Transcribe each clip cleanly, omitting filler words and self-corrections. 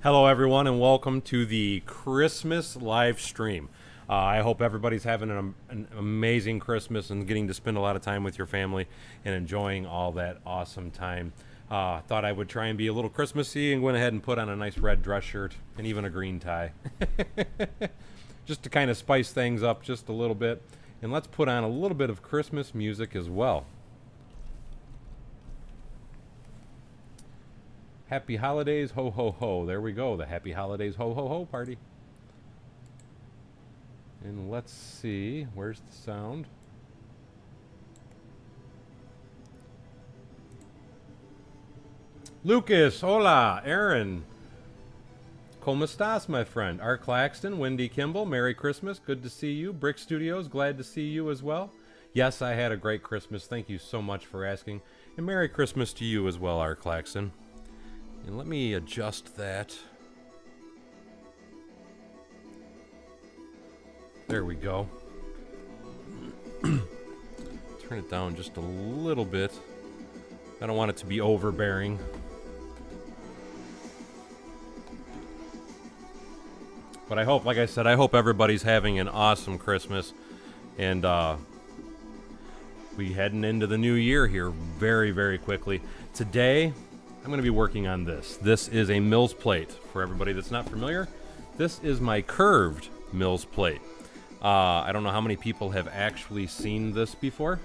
Hello, everyone, and welcome to the Christmas live stream. I hope everybody's having an amazing Christmas and getting to spend a lot of time with your family and enjoying all that awesome time. Thought I would try and be a little Christmassy and went ahead and put on a nice red dress shirt and even a green tie. Just to kind of spice things up just a little bit. And let's put on a little bit of Christmas music as well. Happy holidays, ho, ho, ho. There we go, the happy holidays, ho, ho, ho party. And let's see, where's the sound? Lucas, hola, Aaron. ¿Cómo estás, my friend? Art Claxton, Wendy Kimball, Merry Christmas, good to see you. Brick Studios, glad to see you as well. Yes, I had a great Christmas, thank you so much for asking. And Merry Christmas to you as well, Art Claxton. And let me adjust that. There we go. Turn it down just a little bit. I don't want it to be overbearing. But I hope, like I said, I hope everybody's having an awesome Christmas. And we heading into the new year here very, very quickly. Today, I'm going to be working on this. This is a Mills plate. For everybody that's not familiar, this is my curved Mills plate. I don't know how many people have actually seen this before.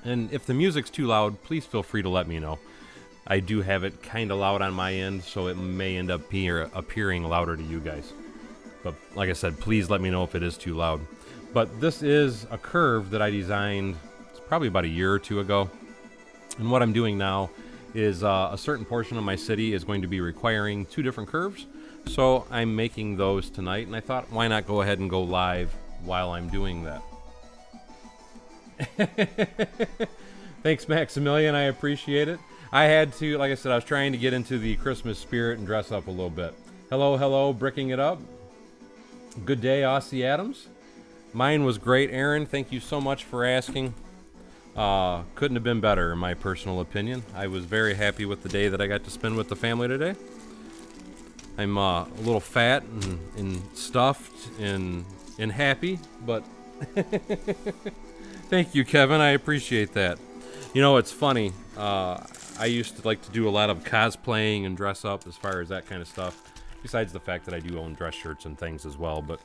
And if the music's too loud, please feel free to let me know. I do have it kind of loud on my end, so it may end up appearing louder to you guys. But like I said, please let me know if it is too loud. But this is a curve that I designed, it's probably about a year or two ago. And what I'm doing now is a certain portion of my city is going to be requiring two different curves. So I'm making those tonight, and I thought, why not go ahead and go live while I'm doing that? Thanks, Maximilian. I appreciate it. I had to, like I said, I was trying to get into the Christmas spirit and dress up a little bit. Hello, hello, bricking it up. Good day, Aussie Adams. Mine was great, Aaron. Thank you so much for asking. Couldn't have been better, in my personal opinion. I was very happy with the day that I got to spend with the family today. I'm a little fat and stuffed and happy, but thank you, Kevin. I appreciate that. You know, it's funny. I used to like to do a lot of cosplaying and dress up as far as that kind of stuff, besides the fact that I do own dress shirts and things as well. But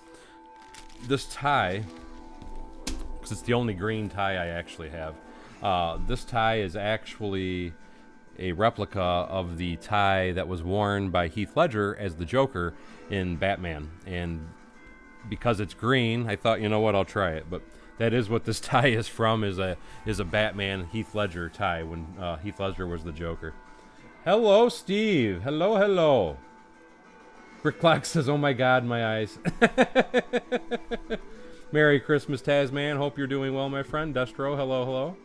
this tie, because it's the only green tie I actually have, this tie is actually a replica of the tie that was worn by Heath Ledger as the Joker in Batman. And because it's green, I thought, you know what, I'll try it. But that is what this tie is from, is a Batman Heath Ledger tie when Heath Ledger was the Joker. Hello, Steve. Hello, hello. Brick Clock says, oh my God, my eyes. Merry Christmas, Tasman. Hope you're doing well, my friend. Destro, hello, hello.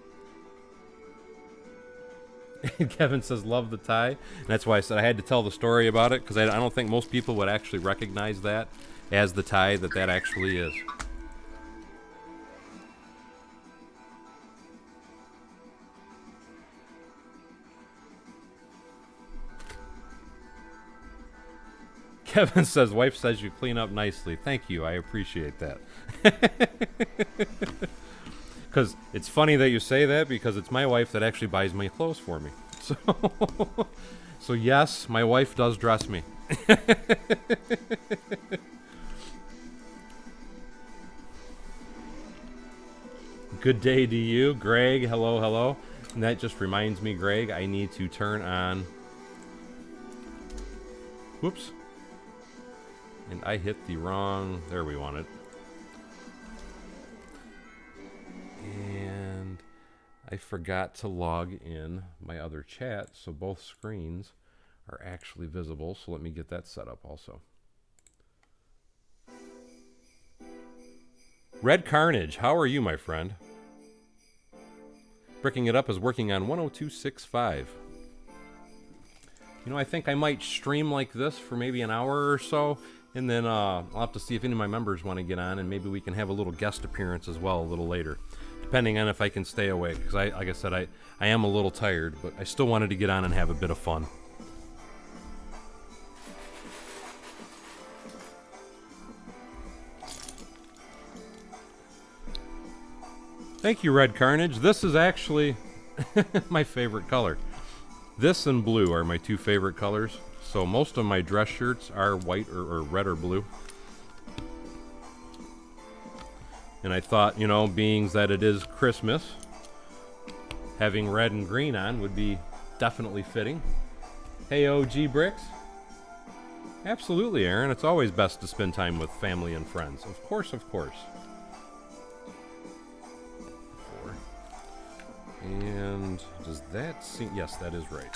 And Kevin says, love the tie. And that's why I said I had to tell the story about it, because I don't think most people would actually recognize that as the tie that actually is. Kevin says, wife says you clean up nicely. Thank you. I appreciate that. Because it's funny that you say that, because it's my wife that actually buys my clothes for me. So yes, my wife does dress me. Good day to you, Greg. Hello, hello. And that just reminds me, Greg, I need to turn on... Whoops. And I hit the wrong... There we want it. And I forgot to log in my other chat, so both screens are actually visible. So let me get that set up also. Red Carnage, how are you, my friend? Bricking It Up is working on 102.65. You know, I think I might stream like this for maybe an hour or so, and then I'll have to see if any of my members want to get on, and maybe we can have a little guest appearance as well a little later, depending on if I can stay awake, because like I said, I am a little tired, but I still wanted to get on and have a bit of fun. Thank you, Red Carnage. This is actually my favorite color. This and blue are my two favorite colors. So most of my dress shirts are white or red or blue. And I thought, you know, being that it is Christmas, having red and green on would be definitely fitting. Hey, OG Bricks. Absolutely, Aaron. It's always best to spend time with family and friends. Of course, of course. 4. And does that seem... Yes, that is right.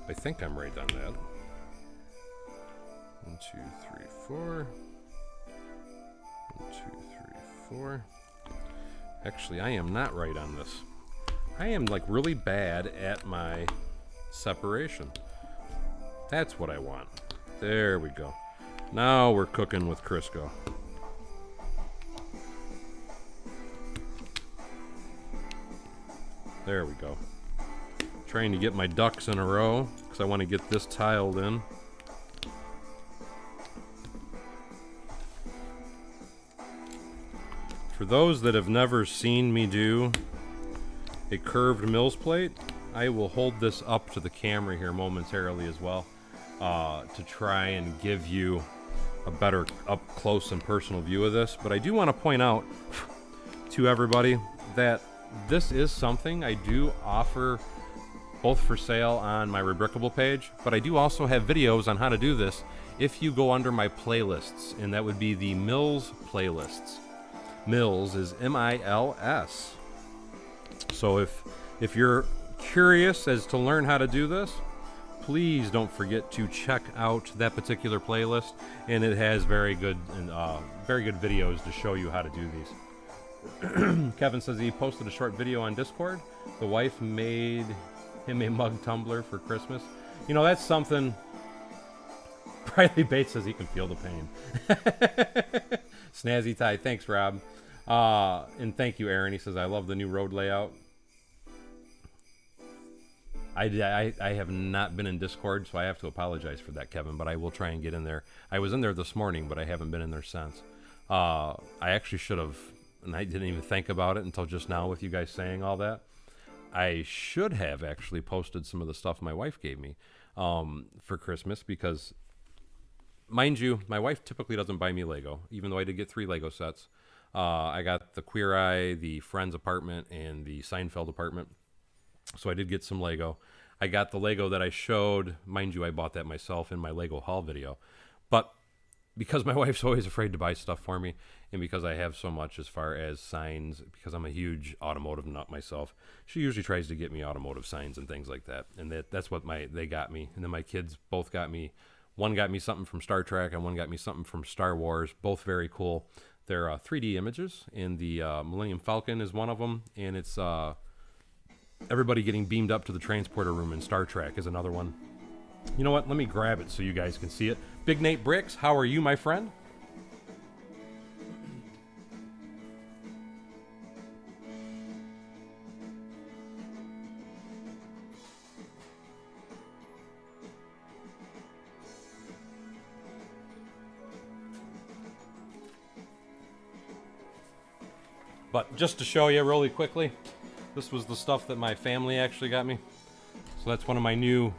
I think I'm right on that. 1, 2, 3, 4. 1, 2, 3, 4. Actually, I am not right on this. I am like really bad at my separation. That's what I want. There we go. Now we're cooking with Crisco. There we go. Trying to get my ducks in a row because I want to get this tiled in. For those that have never seen me do a curved Mills plate, I will hold this up to the camera here momentarily as well to try and give you a better up close and personal view of this. But I do want to point out to everybody that this is something I do offer both for sale on my Rebrickable page, but I do also have videos on how to do this if you go under my playlists, and that would be the Mills playlists. Mills is M-I-L-S. So if you're curious as to learn how to do this, please don't forget to check out that particular playlist, and it has very good videos to show you how to do these. Kevin says he posted a short video on Discord. The wife made him a mug tumbler for Christmas. You know, that's something. Briley Bates says he can feel the pain. Snazzy Ty, thanks, Rob. And thank you, Aaron. He says, I love the new road layout. I have not been in Discord, so I have to apologize for that, Kevin, but I will try and get in there. I was in there this morning, but I haven't been in there since. I actually should have, and I didn't even think about it until just now with you guys saying all that. I should have actually posted some of the stuff my wife gave me for Christmas because, mind you, my wife typically doesn't buy me Lego, even though I did get 3 Lego sets. I got the Queer Eye, the Friends apartment, and the Seinfeld apartment. So I did get some Lego. I got the Lego that I showed. Mind you, I bought that myself in my Lego haul video. But because my wife's always afraid to buy stuff for me, and because I have so much as far as signs, because I'm a huge automotive nut myself, she usually tries to get me automotive signs and things like that. And that's what they got me. And then my kids both got me. One got me something from Star Trek, and one got me something from Star Wars. Both very cool. They're 3D images, and the Millennium Falcon is one of them, and it's everybody getting beamed up to the transporter room in Star Trek is another one. You know what? Let me grab it so you guys can see it. Big Nate Bricks, how are you, my friend? But just to show you really quickly, this was the stuff that my family actually got me. So that's one of my new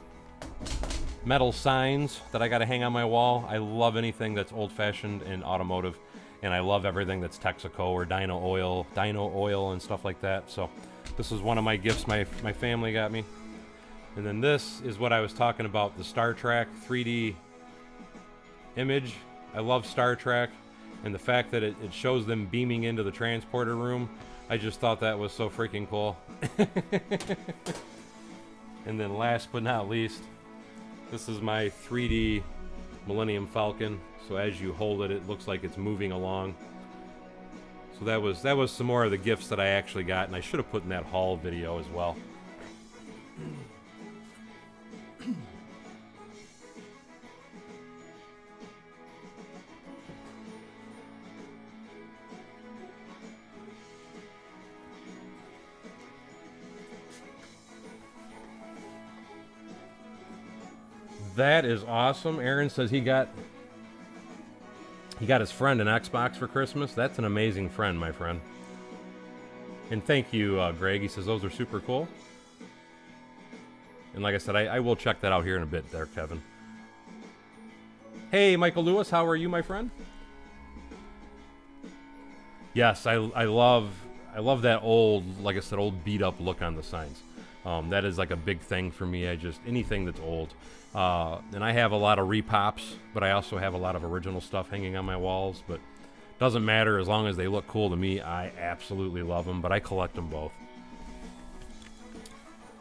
metal signs that I got to hang on my wall. I love anything that's old-fashioned and automotive, and I love everything that's Texaco or Dyno Oil and stuff like that. So this is one of my gifts my family got me. And then this is what I was talking about, the Star Trek 3D image. I love Star Trek. And the fact that it shows them beaming into the transporter room, I just thought that was so freaking cool. And then last but not least, this is my 3D Millennium Falcon. So as you hold it, it looks like it's moving along. So that was some more of the gifts that I actually got, and I should have put in that haul video as well. That is awesome. Aaron says he got He got his friend an Xbox for Christmas. That's an amazing friend, my friend. And thank you, Greg. He says those are super cool. And like I said, I will check that out here in a bit there, Kevin. Hey, Michael Lewis, how are you, my friend? Yes, I love that old, like I said, old beat up look on the signs. That is like a big thing for me. Anything that's old. And I have a lot of repops, but I also have a lot of original stuff hanging on my walls. But doesn't matter as long as they look cool to me. I absolutely love them, but I collect them both.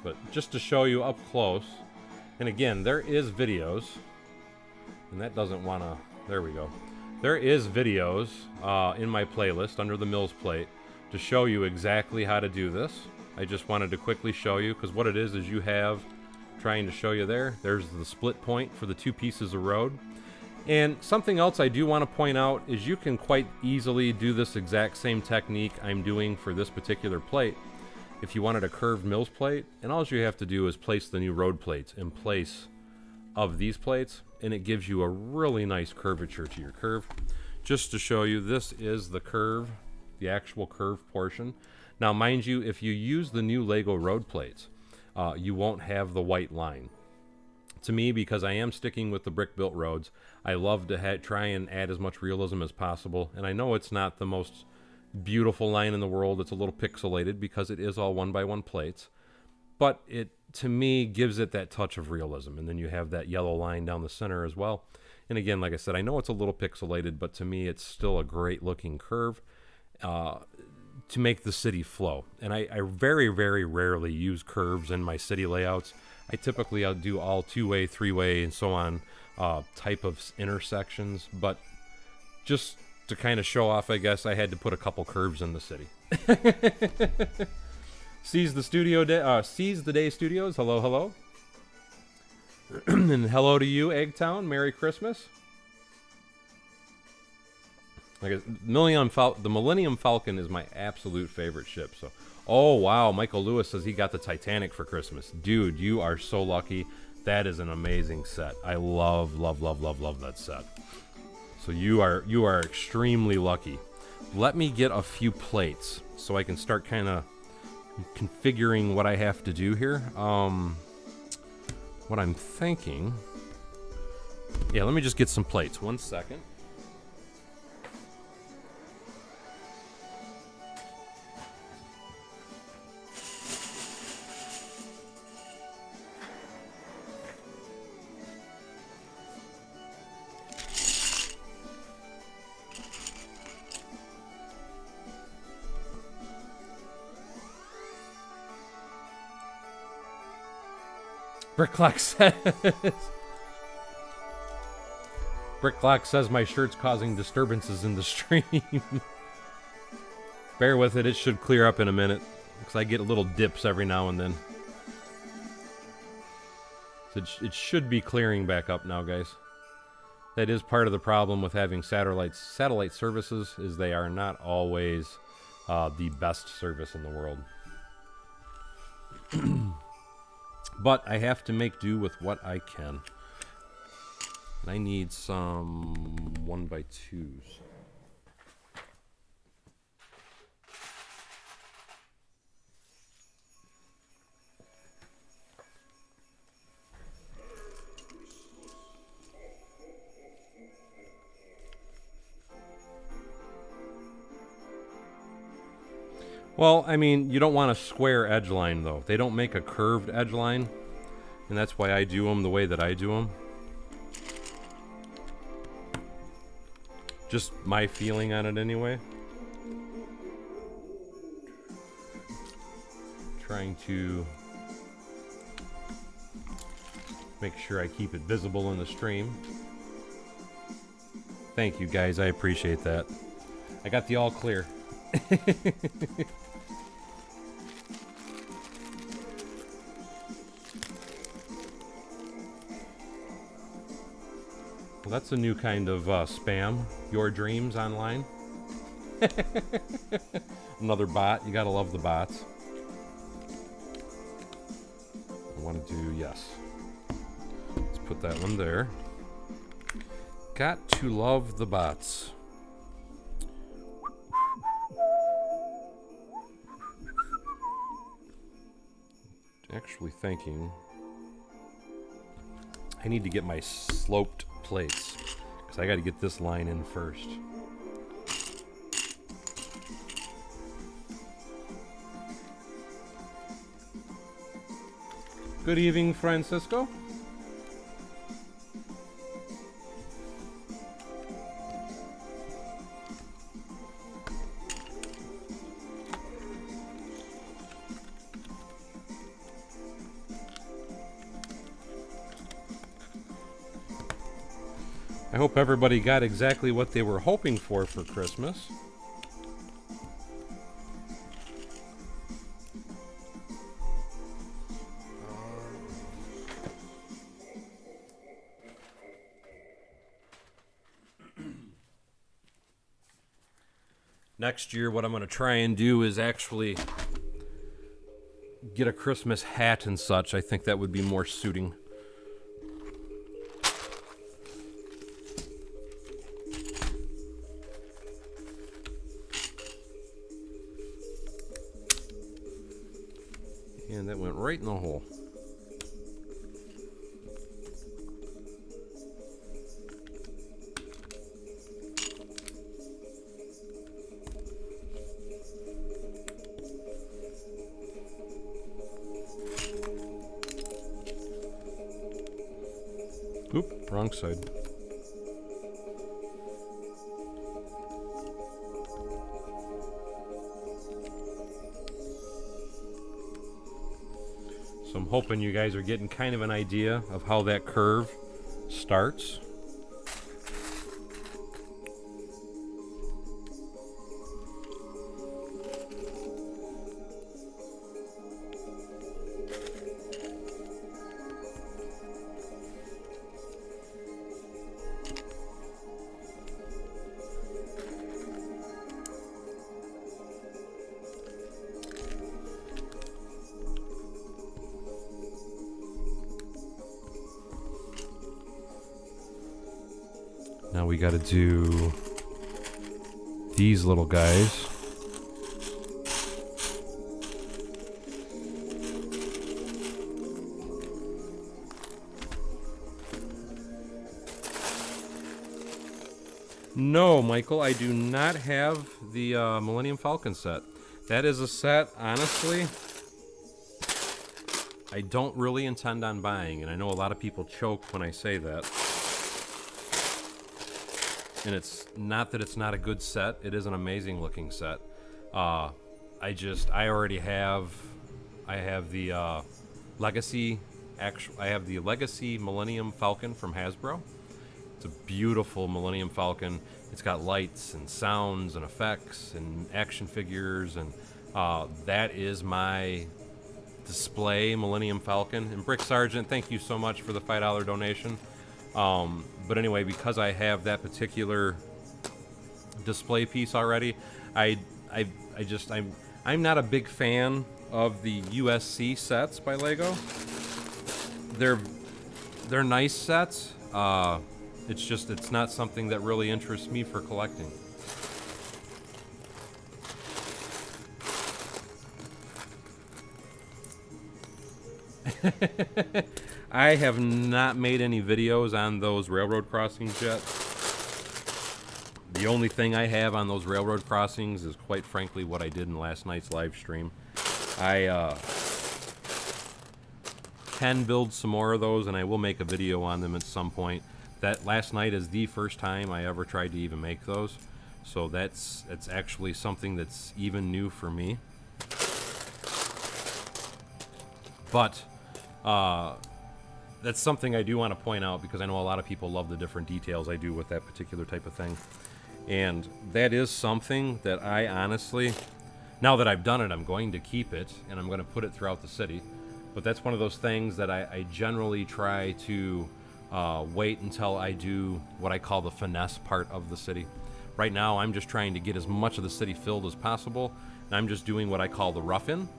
But just to show you up close, and again, there is videos, and that doesn't want to, there we go. There is videos in my playlist under the Mills plate to show you exactly how to do this. I just wanted to quickly show you, because what it is you have, trying to show you there's the split point for the two pieces of road. And something else I do want to point out is you can quite easily do this exact same technique I'm doing for this particular plate if you wanted a curved Mills plate, and all you have to do is place the new road plates in place of these plates, and it gives you a really nice curvature to your curve. Just to show you, this is the curve, the actual curve portion. Now mind you, if you use the new Lego road plates, you won't have the white line. To me, because I am sticking with the brick built roads, I love to try and add as much realism as possible, and I know it's not the most beautiful line in the world. It's a little pixelated because it is all 1x1 plates, but it, to me, gives it that touch of realism. And then you have that yellow line down the center as well. And again, like I said, I know it's a little pixelated, but to me it's still a great looking curve to make the city flow. And I very, very rarely use curves in my city layouts. I typically I'll do all 2-way, 3-way, and so on type of intersections, but just to kind of show off, I guess, I had to put a couple curves in the city. Seize the Day Studios. Hello, hello. And hello to you, Eggtown. Merry Christmas. The Millennium Falcon is my absolute favorite ship. So, oh wow, Michael Lewis says he got the Titanic for Christmas. Dude, you are so lucky. That is an amazing set. I love, love, love, love, love that set. So you are extremely lucky. Let me get a few plates so I can start kind of configuring what I have to do here. What I'm thinking... Yeah, let me just get some plates. 1 second. Brick Clock says my shirt's causing disturbances in the stream. Bear with it, it should clear up in a minute, because I get little dips every now and then. So it should be clearing back up now, guys. That is part of the problem with having satellite services, is they are not always the best service in the world. But I have to make do with what I can. And I need some 1x2s. Well, I mean, you don't want a square edge line, though. They don't make a curved edge line, and that's why I do them the way that I do them. Just my feeling on it, anyway. Trying to make sure I keep it visible in the stream. Thank you, guys. I appreciate that. I got the all clear. Well, that's a new kind of spam. Your dreams online. Another bot. You gotta love the bots. I want to do, yes. Let's put that one there. Got to love the bots. Actually thinking I need to get my sloped plates because I got to get this line in first. Good evening, Francisco. I hope everybody got exactly what they were hoping for Christmas. Next year, what I'm going to try and do is actually get a Christmas hat and such. I think that would be more suiting. And that went right in the hole. Oop, wrong side. So I'm hoping you guys are getting kind of an idea of how that curve starts. Now we got to do these little guys. No, Michael, I do not have the Millennium Falcon set. That is a set, honestly, I don't really intend on buying, and I know a lot of people choke when I say that. And it's not that it's not a good set. It is an amazing looking set. I already have, I have the Legacy, I have the Legacy Millennium Falcon from Hasbro. It's a beautiful Millennium Falcon. It's got lights and sounds and effects and action figures, and that is my display Millennium Falcon. And Brick Sargent, thank you so much for the $5 donation. But anyway, because I have that particular display piece already, I'm not a big fan of the USC sets by Lego. They're nice sets. It's not something that really interests me for collecting. I have not made any videos on those railroad crossings yet. The only thing I have on those railroad crossings is, quite frankly, what I did in last night's live stream. I can build some more of those, and I will make a video on them at some point. That last night is the first time I ever tried to even make those, so it's actually something that's even new for me. But that's something I do want to point out, because I know a lot of people love the different details I do with that particular type of thing. And that is something that I honestly, now that I've done it, I'm going to keep it, and I'm going to put it throughout the city. But that's one of those things that I generally try to wait until I do what I call the finesse part of the city. Right now, I'm just trying to get as much of the city filled as possible, and I'm just doing what I call the rough-in.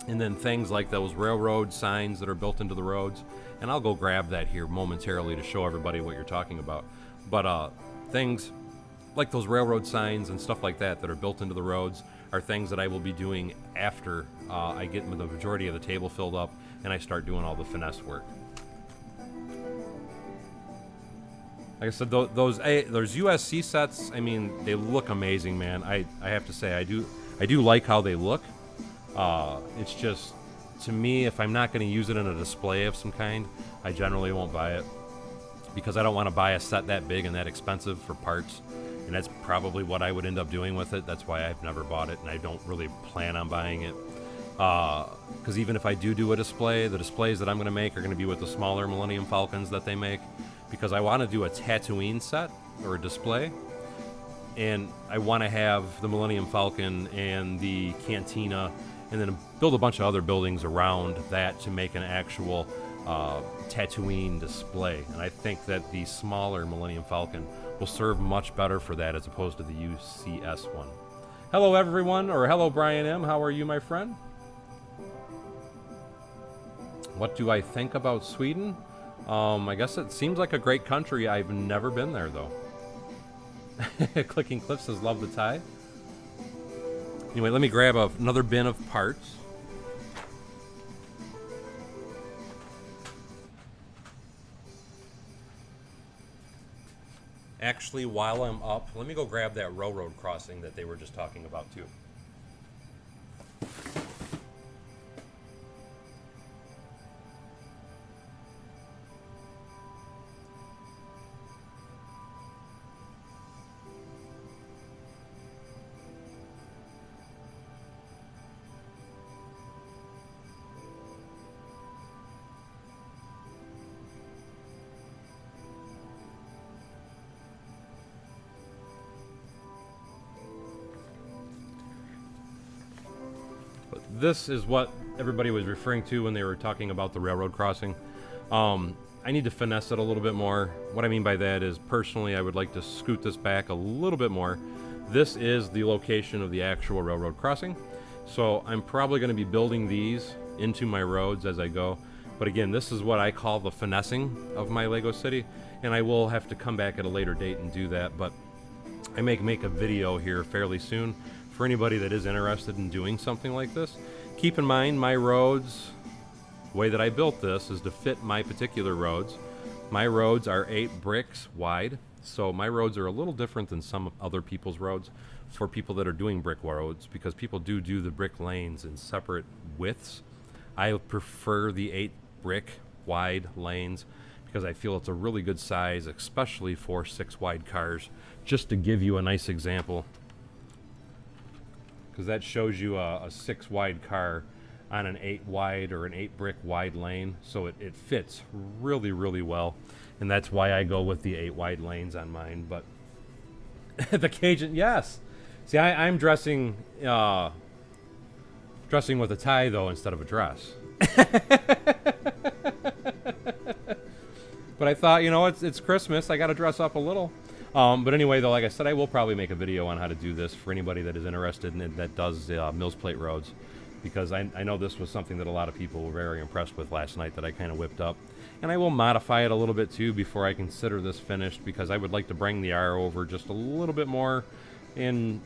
And then things like those railroad signs that are built into the roads, and I'll go grab that here momentarily to show everybody what you're talking about. But things like those railroad signs and stuff like that that are built into the roads are things that I will be doing after I get the majority of the table filled up and I start doing all the finesse work. Like I said, those USC sets, I mean, they look amazing, man. I have to say, I do like how they look. It's just, to me, if I'm not going to use it in a display of some kind, I generally won't buy it, because I don't want to buy a set that big and that expensive for parts, and that's probably what I would end up doing with it. That's why I've never bought it, and I don't really plan on buying it. Because even if I do a display, the displays that I'm going to make are going to be with the smaller Millennium Falcons that they make, because I want to do a Tatooine set or a display, and I want to have the Millennium Falcon and the Cantina, and then build a bunch of other buildings around that to make an actual Tatooine display. And I think that the smaller Millennium Falcon will serve much better for that as opposed to the UCS one. Hello everyone, or hello Brian M. How are you, my friend? What do I think about Sweden? I guess it seems like a great country. I've never been there though. Clicking Cliff says love the tie. Anyway, let me grab another bin of parts. Actually, while I'm up, let me go grab that railroad crossing that they were just talking about too. This is what everybody was referring to when they were talking about the railroad crossing. I need to finesse it a little bit more. What I mean by that is, personally, I would like to scoot this back a little bit more. This is the location of the actual railroad crossing, so I'm probably going to be building these into my roads as I go. But again, this is what I call the finessing of my Lego City, and I will have to come back at a later date and do that. But I may make a video here fairly soon for anybody that is interested in doing something like this. Keep in mind, my roads, the way that I built this is to fit my particular roads. My roads are 8 bricks wide, so my roads are a little different than some other people's roads for people that are doing brick roads, because people do the brick lanes in separate widths. I prefer the 8 brick wide lanes because I feel it's a really good size, especially for 6 wide cars. Just to give you a nice example, because that shows you a 6 wide car on an 8 wide or an 8 brick wide lane, so it fits really, really well, and that's why I go with the 8 wide lanes on mine. But the Cajun, yes. See, I'm dressing with a tie though instead of a dress. But I thought, you know, it's Christmas, I got to dress up a little. But anyway, though, like I said, I will probably make a video on how to do this for anybody that is interested in it, that does Mills Plate roads, because I know this was something that a lot of people were very impressed with last night that I kind of whipped up. And I will modify it a little bit too before I consider this finished, because I would like to bring the R over just a little bit more. And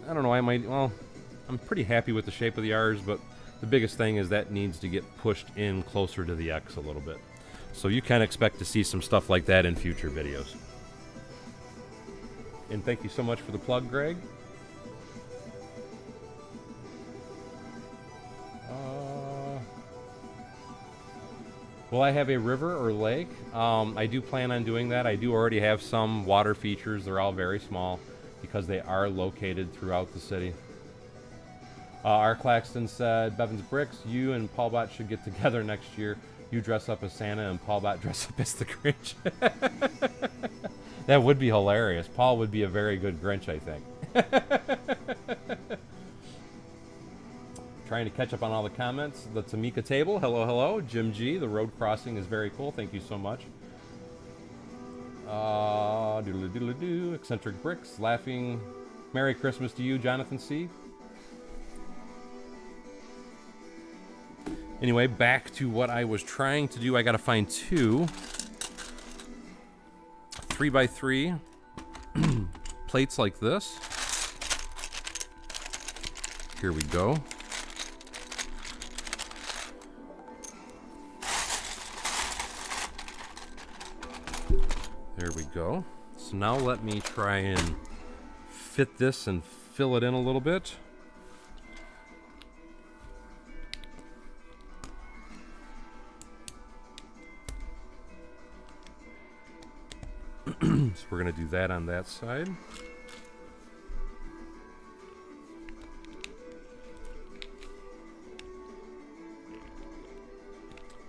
I don't know, I'm pretty happy with the shape of the R's, but the biggest thing is that needs to get pushed in closer to the X a little bit. So you can expect to see some stuff like that in future videos. And thank you so much for the plug, Greg. Will I have a river or lake? I do plan on doing that. I do already have some water features. They're all very small because they are located throughout the city. R. Claxton said, Bevins Bricks, you and Paul Bot should get together next year. You dress up as Santa and Paul Bot dress up as the Grinch. That would be hilarious. Paul would be a very good Grinch, I think. Trying to catch up on all the comments. The Tamika table. Hello, hello. Jim G. The road crossing is very cool. Thank you so much. Doodle doodle doo. Eccentric Bricks. Laughing. Merry Christmas to you, Jonathan C. Anyway, back to what I was trying to do. I got to find 2 3x3 plates like this. Here we go. There we go. So now let me try and fit this and fill it in a little bit. So we're going to do that on that side.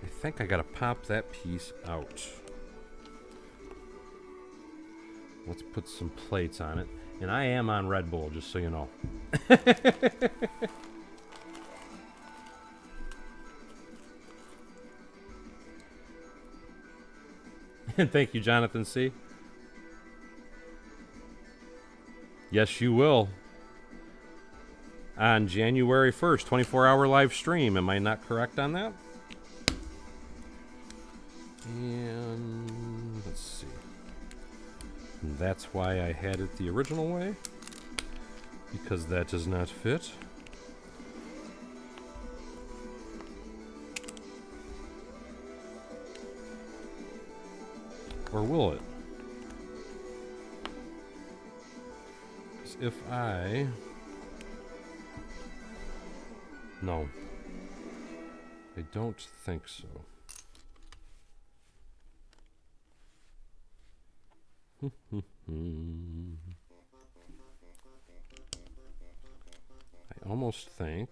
I think I got to pop that piece out. Let's put some plates on it. And I am on Red Bull, just so you know. And thank you, Jonathan C. Yes, you will. On January 1st, 24-hour live stream. Am I not correct on that? And let's see. And that's why I had it the original way, because that does not fit. Or will it? Because if I... No. I don't think so. I almost think...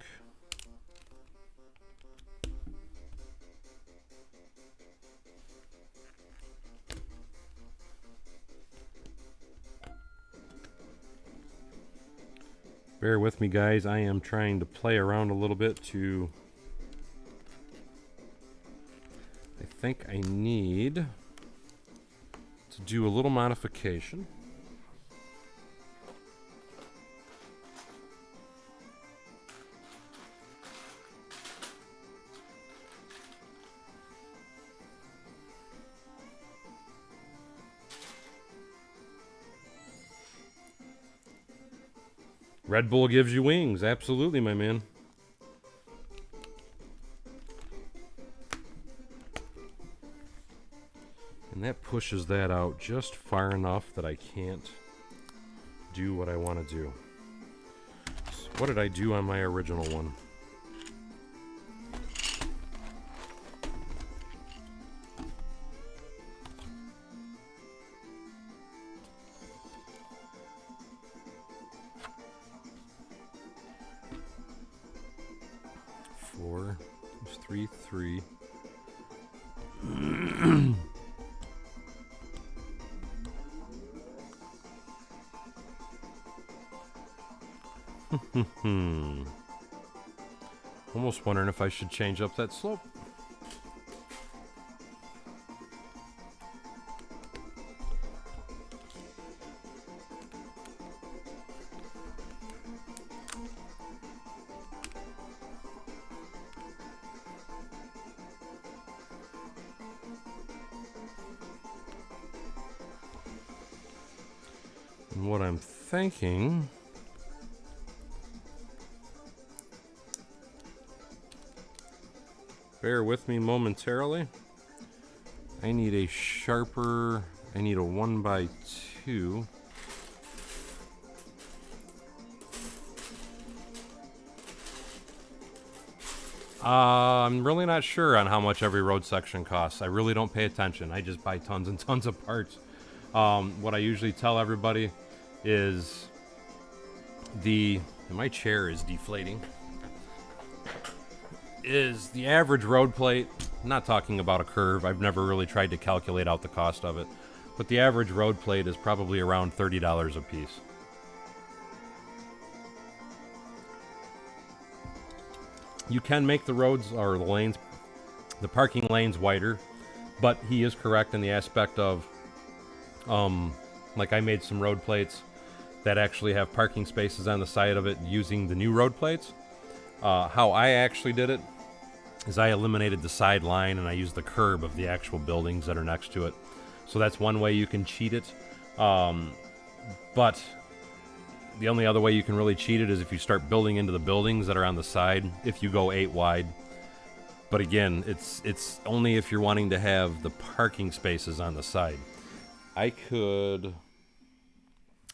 Bear with me, guys. I am trying to play around a little bit to... I think I need to do a little modification. Red Bull gives you wings. Absolutely, my man. And that pushes that out just far enough that I can't do what I want to do. So what did I do on my original one? Four, there's three. Almost wondering if I should change up that slope. And what I'm thinking... Bear with me momentarily. I need a sharper, I need a 1x2. I'm really not sure on how much every road section costs. I really don't pay attention. I just buy tons and tons of parts. What I usually tell everybody is my chair is deflating. Is the average road plate, I'm not talking about a curve, I've never really tried to calculate out the cost of it, but the average road plate is probably around $30 a piece. You can make the roads or the lanes, the parking lanes wider, but he is correct in the aspect of, like I made some road plates that actually have parking spaces on the side of it using the new road plates. How I actually did it is I eliminated the side line and I used the curb of the actual buildings that are next to it. So that's one way you can cheat it. But the only other way you can really cheat it is if you start building into the buildings that are on the side, if you go 8 wide. But again, it's only if you're wanting to have the parking spaces on the side. I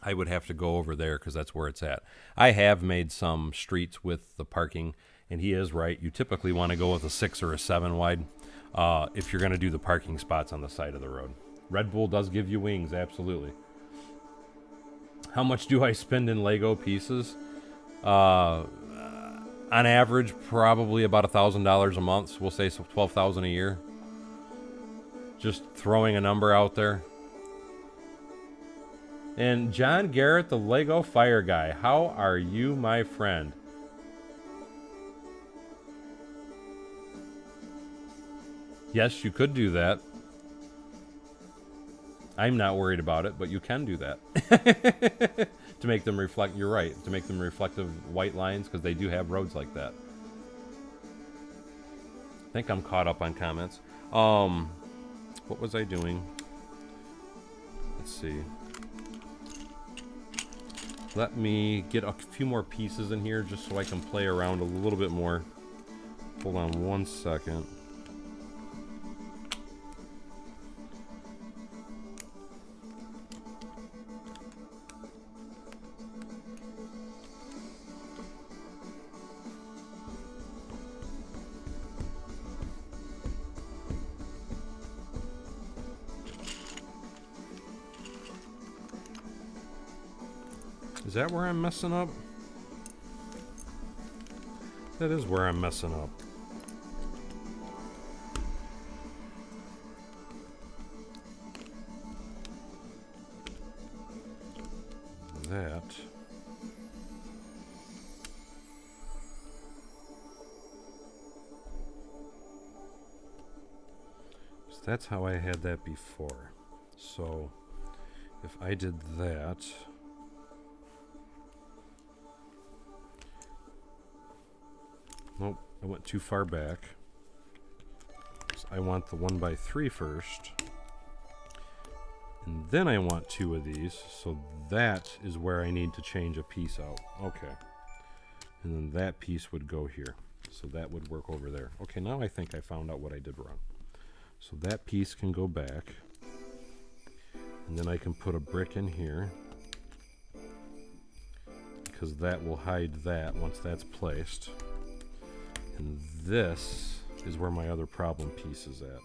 would have to go over there because that's where it's at. I have made some streets with the parking, and he is right. You typically want to go with a 6 or a 7 wide if you're going to do the parking spots on the side of the road. Red Bull does give you wings, absolutely. How much do I spend in Lego pieces? On average, probably about $1,000 a month. So we'll say $12,000 a year. Just throwing a number out there. And John Garrett, the Lego Fire Guy, how are you, my friend? Yes, you could do that. I'm not worried about it, but you can do that. To make them reflect, you're right, to make them reflective white lines, because they do have roads like that. I think I'm caught up on comments. What was I doing? Let's see. Let me get a few more pieces in here just so I can play around a little bit more. Hold on one second. Is that where I'm messing up? That is where I'm messing up. That. So that's how I had that before. So if I did that. Nope, I went too far back. So I want the 1x3 first. And then I want 2 of these. So that is where I need to change a piece out. Okay. And then that piece would go here. So that would work over there. Okay, now I think I found out what I did wrong. So that piece can go back. And then I can put a brick in here. Because that will hide that once that's placed. And this is where my other problem piece is at.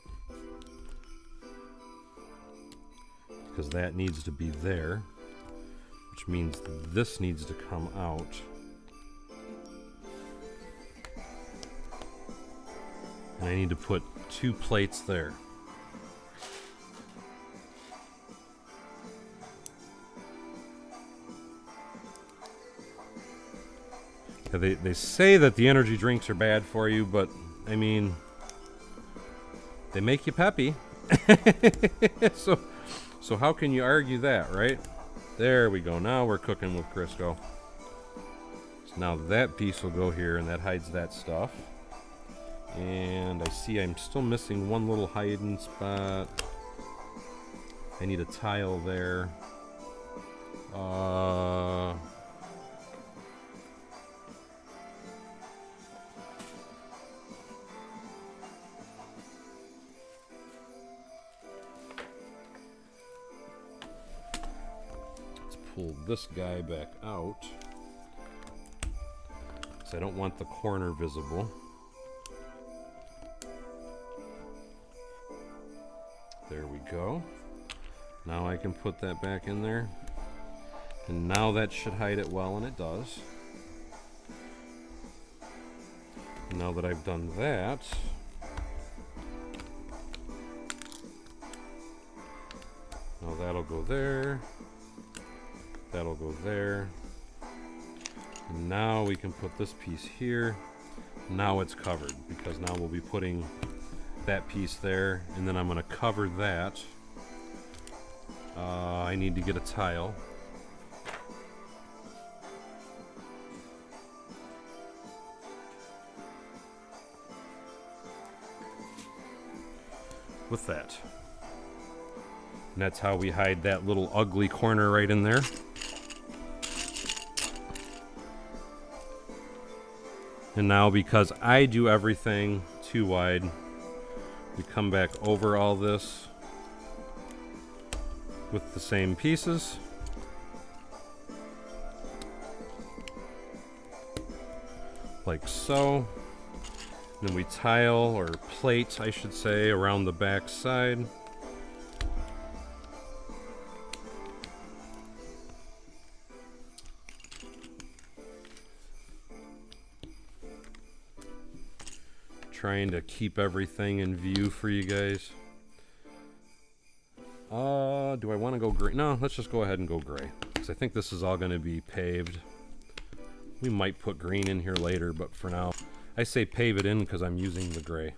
Because that needs to be there, which means this needs to come out. And I need to put 2 plates there. They say that the energy drinks are bad for you, but, I mean, they make you peppy. So how can you argue that, right? There we go. Now we're cooking with Crisco. So now that piece will go here, and that hides that stuff. And I see I'm still missing one little hiding spot. I need a tile there. Pull this guy back out because I don't want the corner visible. There we go. Now I can put that back in there, and now that should hide it well, and it does. Now that I've done that, now that'll go there. That'll go there. And now we can put this piece here. Now it's covered because now we'll be putting that piece there, and then I'm going to cover that. I need to get a tile. With that. And that's how we hide that little ugly corner right in there. And now, because I do everything too wide, we come back over all this with the same pieces. Like so. And then we tile, or plate, I should say, around the back side. Trying to keep everything in view for you guys. Do I want to go gray? No, let's just go ahead and go gray, because I think this is all going to be paved. We might put green in here later, but for now, I say pave it in because I'm using the gray.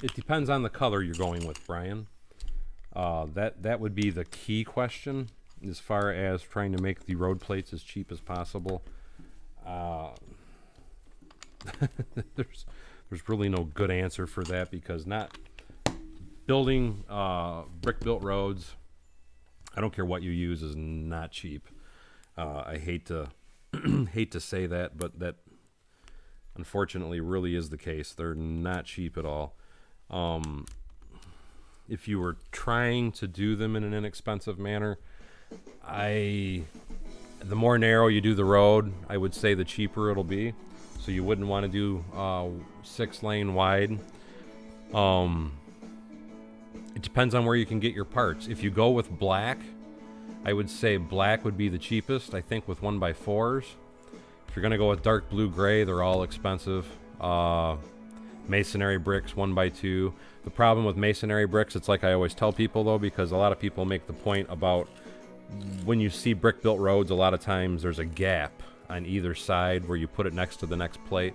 It depends on the color you're going with, Brian. That would be the key question as far as trying to make the road plates as cheap as possible. There's really no good answer for that, because not building brick built roads, I don't care what you use, is not cheap. I hate to hate to say that, but that unfortunately really is the case. They're not cheap at all. If you were trying to do them in an inexpensive manner, the more narrow you do the road, I would say the cheaper it'll be. So you wouldn't want to do 6-lane wide. It depends on where you can get your parts. If you go with black, I would say black would be the cheapest, I think, with 1x4s. If you're going to go with dark blue gray, they're all expensive. Masonry bricks, 1x2. The problem with masonry bricks, it's like I always tell people, though, because a lot of people make the point about when you see brick-built roads, a lot of times there's a gap on either side where you put it next to the next plate.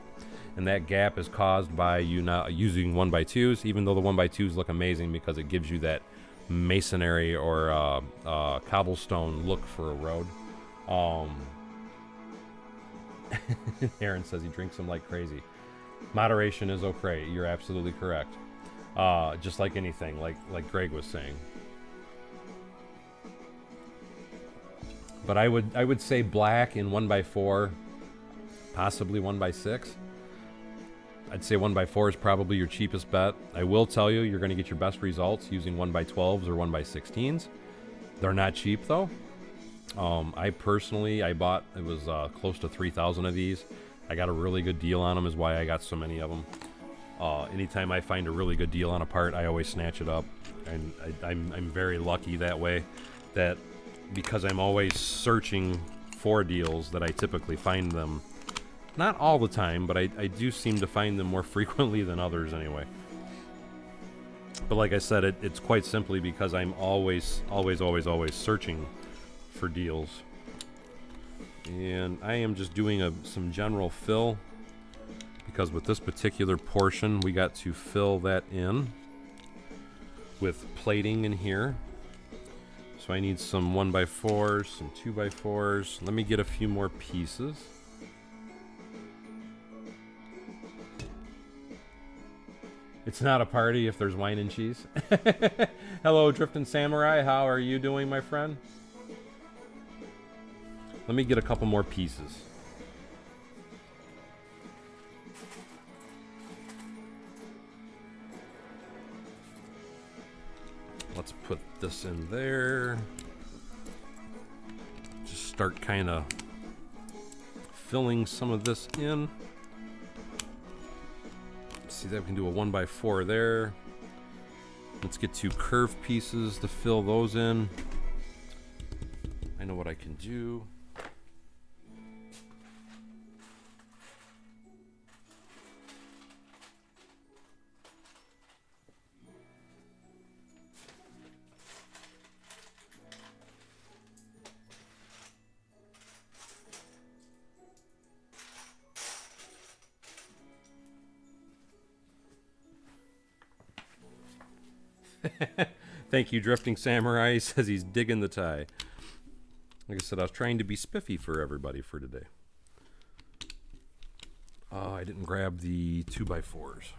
And that gap is caused by you not using 1x2s, even though the 1x2s look amazing because it gives you that masonry or cobblestone look for a road. Aaron says he drinks them like crazy. Moderation is okay. You're absolutely correct. Just like anything, like Greg was saying. But I would say black in 1x4, possibly 1x6. I'd say 1x4 is probably your cheapest bet. I will tell you, you're going to get your best results using 1x12s or 1x16s. They're not cheap, though. I bought, it was close to 3,000 of these. I got a really good deal on them, is why I got so many of them. Anytime I find a really good deal on a part, I always snatch it up. And I'm very lucky that way, that because I'm always searching for deals, that I typically find them. Not all the time, but I do seem to find them more frequently than others anyway. But like I said, it's quite simply because I'm always searching for deals. And I am just doing some general fill, because with this particular portion, we got to fill that in with plating in here. So I need some 1x4s, some 2x4s. Let me get a few more pieces. It's not a party if there's wine and cheese. Hello, Drifting Samurai. How are you doing, my friend? Let me get a couple more pieces. Let's put this in there. Just start kind of filling some of this in. See that we can do a 1x4 there. Let's get 2 curved pieces to fill those in. I know what I can do. Thank you, Drifting Samurai. He says he's digging the tie. Like I said, I was trying to be spiffy for everybody for today. I didn't grab the 2x4s.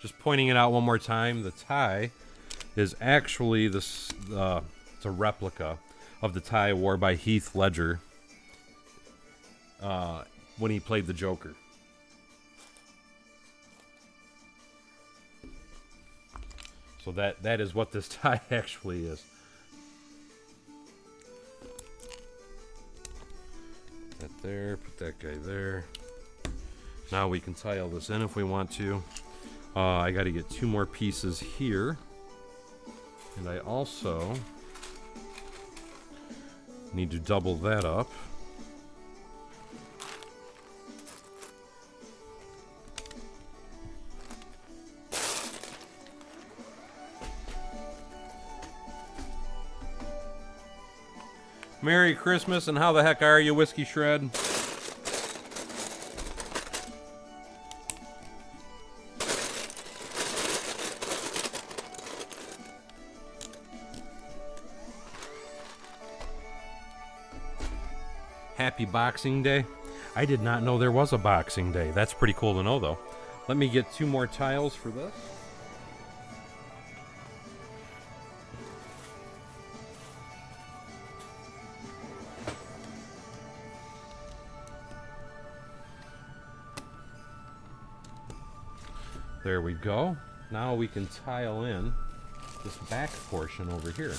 Just pointing it out one more time, the tie is actually this. It's a replica of the tie worn by Heath Ledger when he played the Joker. So that is what this tie actually is. Put that there. Put that guy there. Now we can tile this in if we want to. I got to get 2 more pieces here. And I also need to double that up. Merry Christmas, and how the heck are you, Whiskey Shred? Happy Boxing Day. I did not know there was a Boxing Day. That's pretty cool to know, though. Let me get 2 more tiles for this. There we go. Now we can tile in this back portion over here.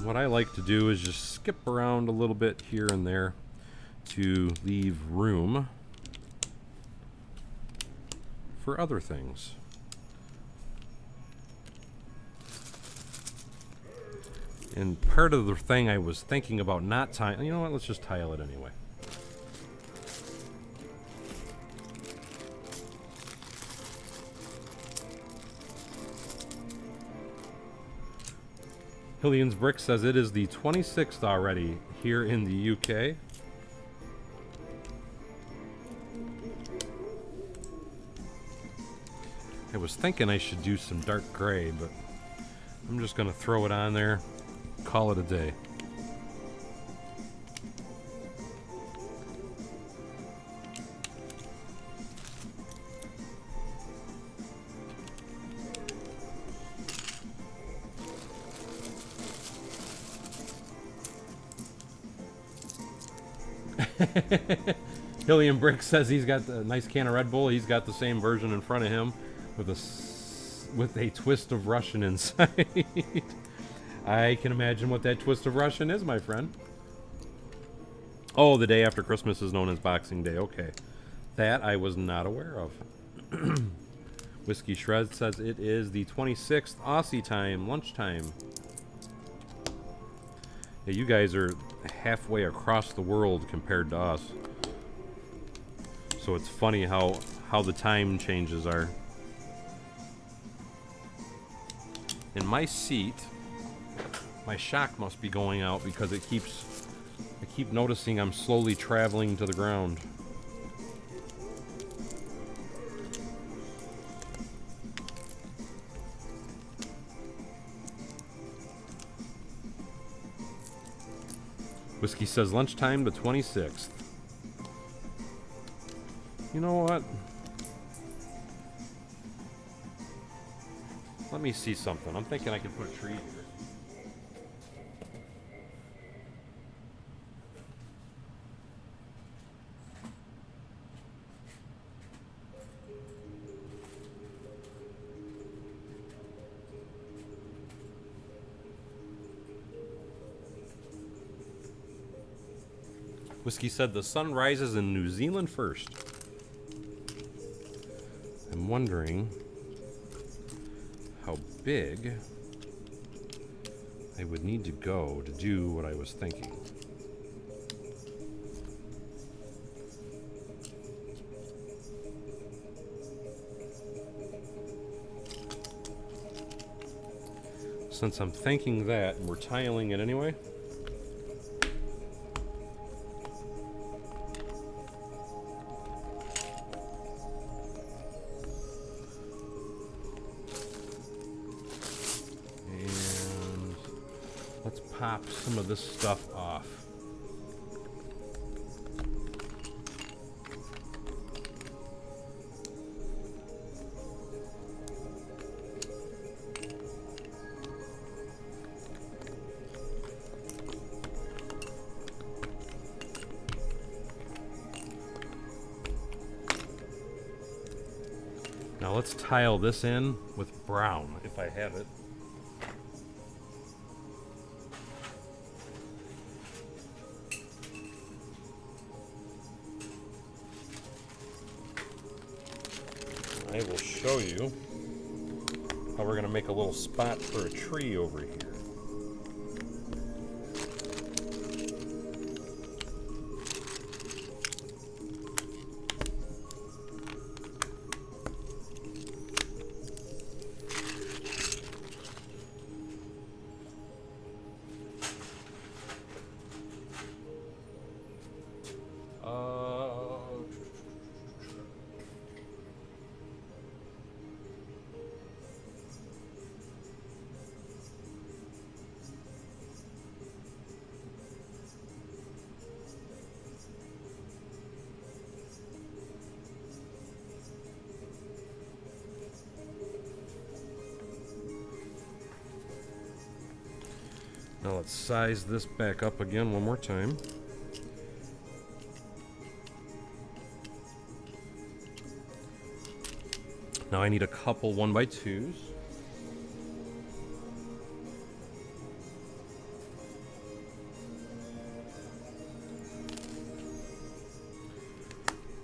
What I like to do is just skip around a little bit here and there to leave room for other things. And part of the thing I was thinking about not tiling, you know what, let's just tile it anyway. Hillian's Brick says it is the 26th already here in the UK. I was thinking I should do some dark gray, but I'm just going to throw it on there, call it a day. Hillian Brick says he's got a nice can of Red Bull. He's got the same version in front of him with a twist of Russian inside. I can imagine what that twist of Russian is, my friend. Oh, the day after Christmas is known as Boxing Day. Okay. That I was not aware of. Whiskey Shred says it is the 26th Aussie time, lunchtime. Yeah, you guys are halfway across the world compared to us. So it's funny how the time changes are. In my seat, my shock must be going out because I keep noticing I'm slowly traveling to the ground. Whiskey says lunchtime the 26th. You know what? Let me see something. I'm thinking I could put a tree here. Whiskey said the sun rises in New Zealand first. I'm wondering how big I would need to go to do what I was thinking. Since I'm thinking that, and we're tiling it anyway, let's pop some of this stuff off. Now let's tile this in with brown, if I have it. I will show you how we're going to make a little spot for a tree over here. Now let's size this back up again one more time. Now I need a couple 1x2s.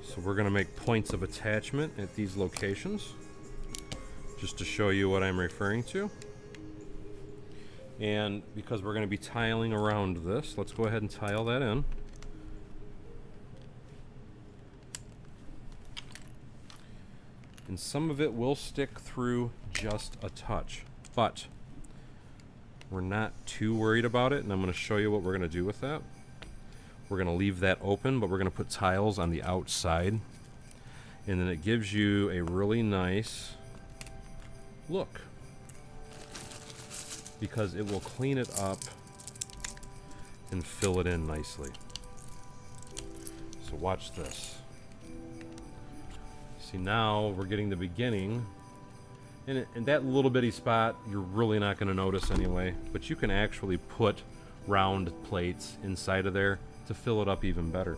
So we're going to make points of attachment at these locations, just to show you what I'm referring to. And because we're going to be tiling around this, let's go ahead and tile that in. And some of it will stick through just a touch, but we're not too worried about it, and I'm going to show you what we're going to do with that. We're going to leave that open, but we're going to put tiles on the outside, and then it gives you a really nice look, because it will clean it up and fill it in nicely. So watch this. See, now we're getting the beginning, and that little bitty spot you're really not going to notice anyway, but you can actually put round plates inside of there to fill it up even better.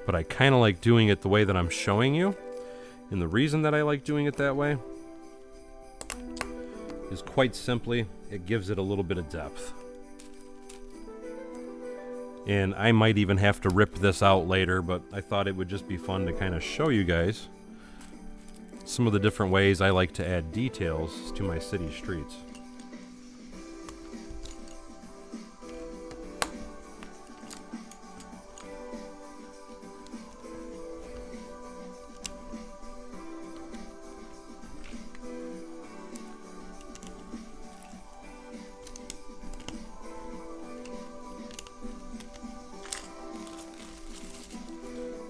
But I kind of like doing it the way that I'm showing you. And the reason that I like doing it that way is quite simply, it gives it a little bit of depth. And I might even have to rip this out later, but I thought it would just be fun to kind of show you guys some of the different ways I like to add details to my city streets.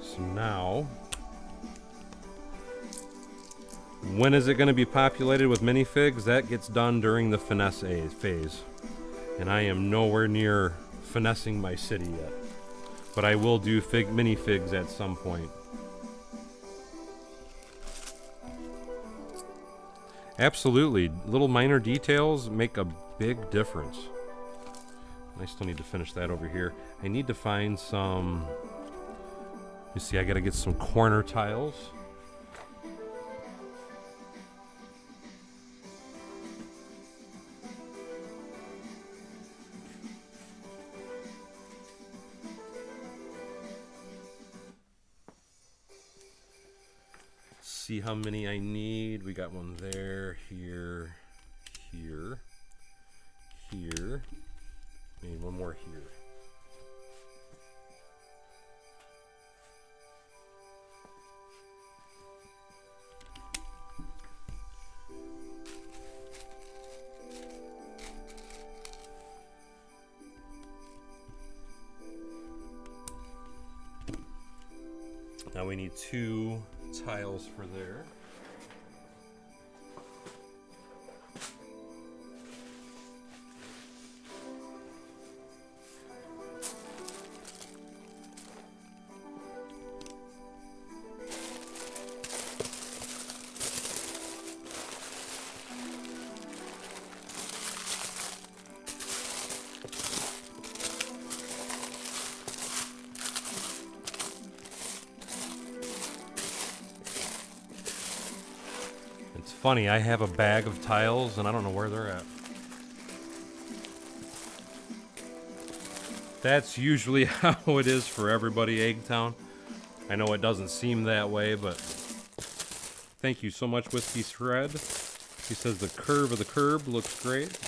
So now, when is it going to be populated with minifigs? That gets done during the finesse phase. And I am nowhere near finessing my city yet. But I will do minifigs at some point. Absolutely. Little minor details make a big difference. I still need to finish that over here. I need to find some... You see, I gotta get some corner tiles. See how many I need. We got one there, here, here, here. Need one more here. Now we need 2 tiles for there. It's funny, I have a bag of tiles and I don't know where they're at. That's usually how it is for everybody, Eggtown. I know it doesn't seem that way, but thank you so much, Whiskey Shred. He says the curve of the curb looks great.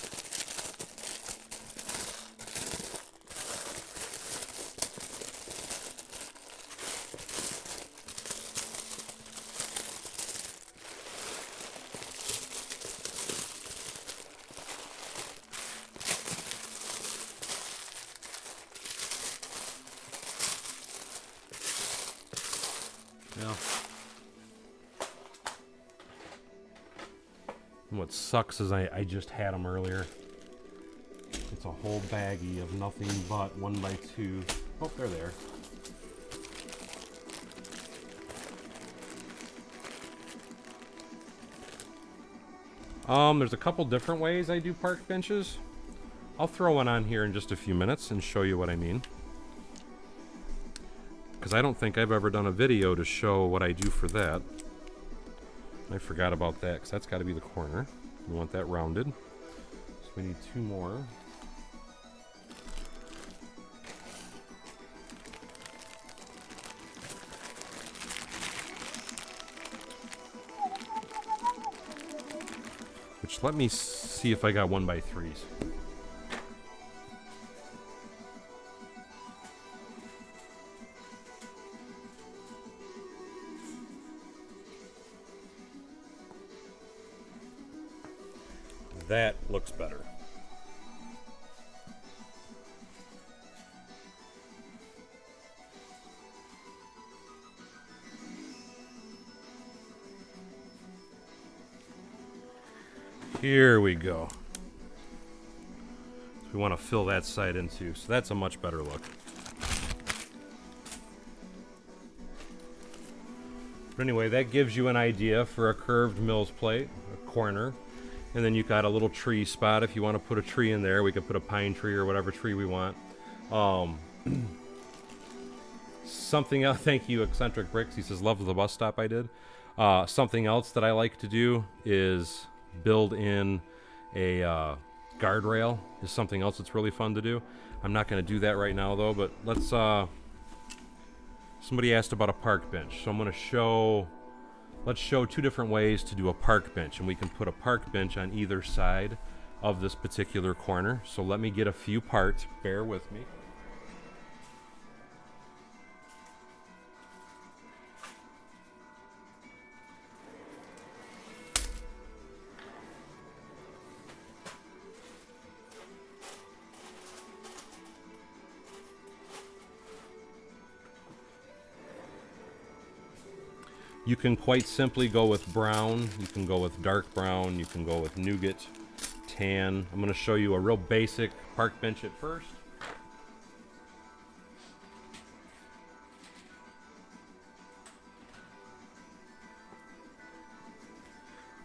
Yeah. And what sucks is I just had them earlier. It's a whole baggie of nothing but 1x2. Oh, they're there. There's a couple different ways I do park benches. I'll throw one on here in just a few minutes and show you what I mean. Because I don't think I've ever done a video to show what I do for that. I forgot about that because that's got to be the corner. We want that rounded. So we need 2 more. Which, let me see if I got 1x3s. That looks better. Here we go. So we want to fill that side in too. So that's a much better look. But anyway, that gives you an idea for a curved Mills plate, a corner. And then you got a little tree spot. If you want to put a tree in there, we could put a pine tree or whatever tree we want. Something else, thank you, Eccentric Bricks. He says, love the bus stop I did. Something else that I like to do is build in a guardrail. Is something else that's really fun to do. I'm not going to do that right now though, but let's, somebody asked about a park bench. So I'm going to show, let's show 2 different ways to do a park bench, and we can put a park bench on either side of this particular corner. So let me get a few parts, bear with me. You can quite simply go with brown, you can go with dark brown, you can go with nougat, tan. I'm going to show you a real basic park bench at first.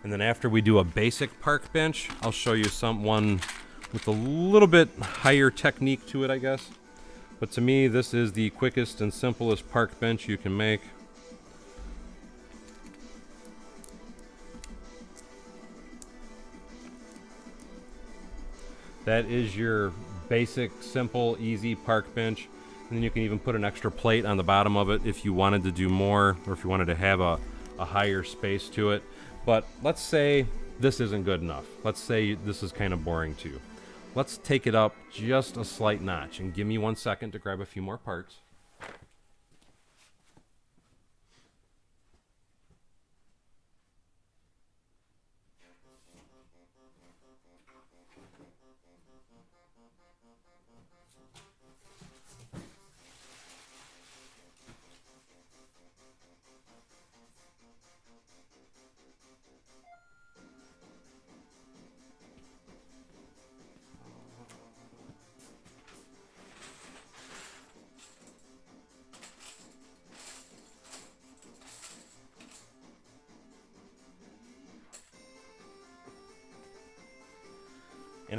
And then after we do a basic park bench, I'll show you one with a little bit higher technique to it, I guess. But to me, this is the quickest and simplest park bench you can make. That is your basic, simple, easy park bench. And then you can even put an extra plate on the bottom of it if you wanted to do more, or if you wanted to have a higher space to it. But let's say this isn't good enough. Let's say this is kind of boring too. Let's take it up just a slight notch, and give me 1 second to grab a few more parts.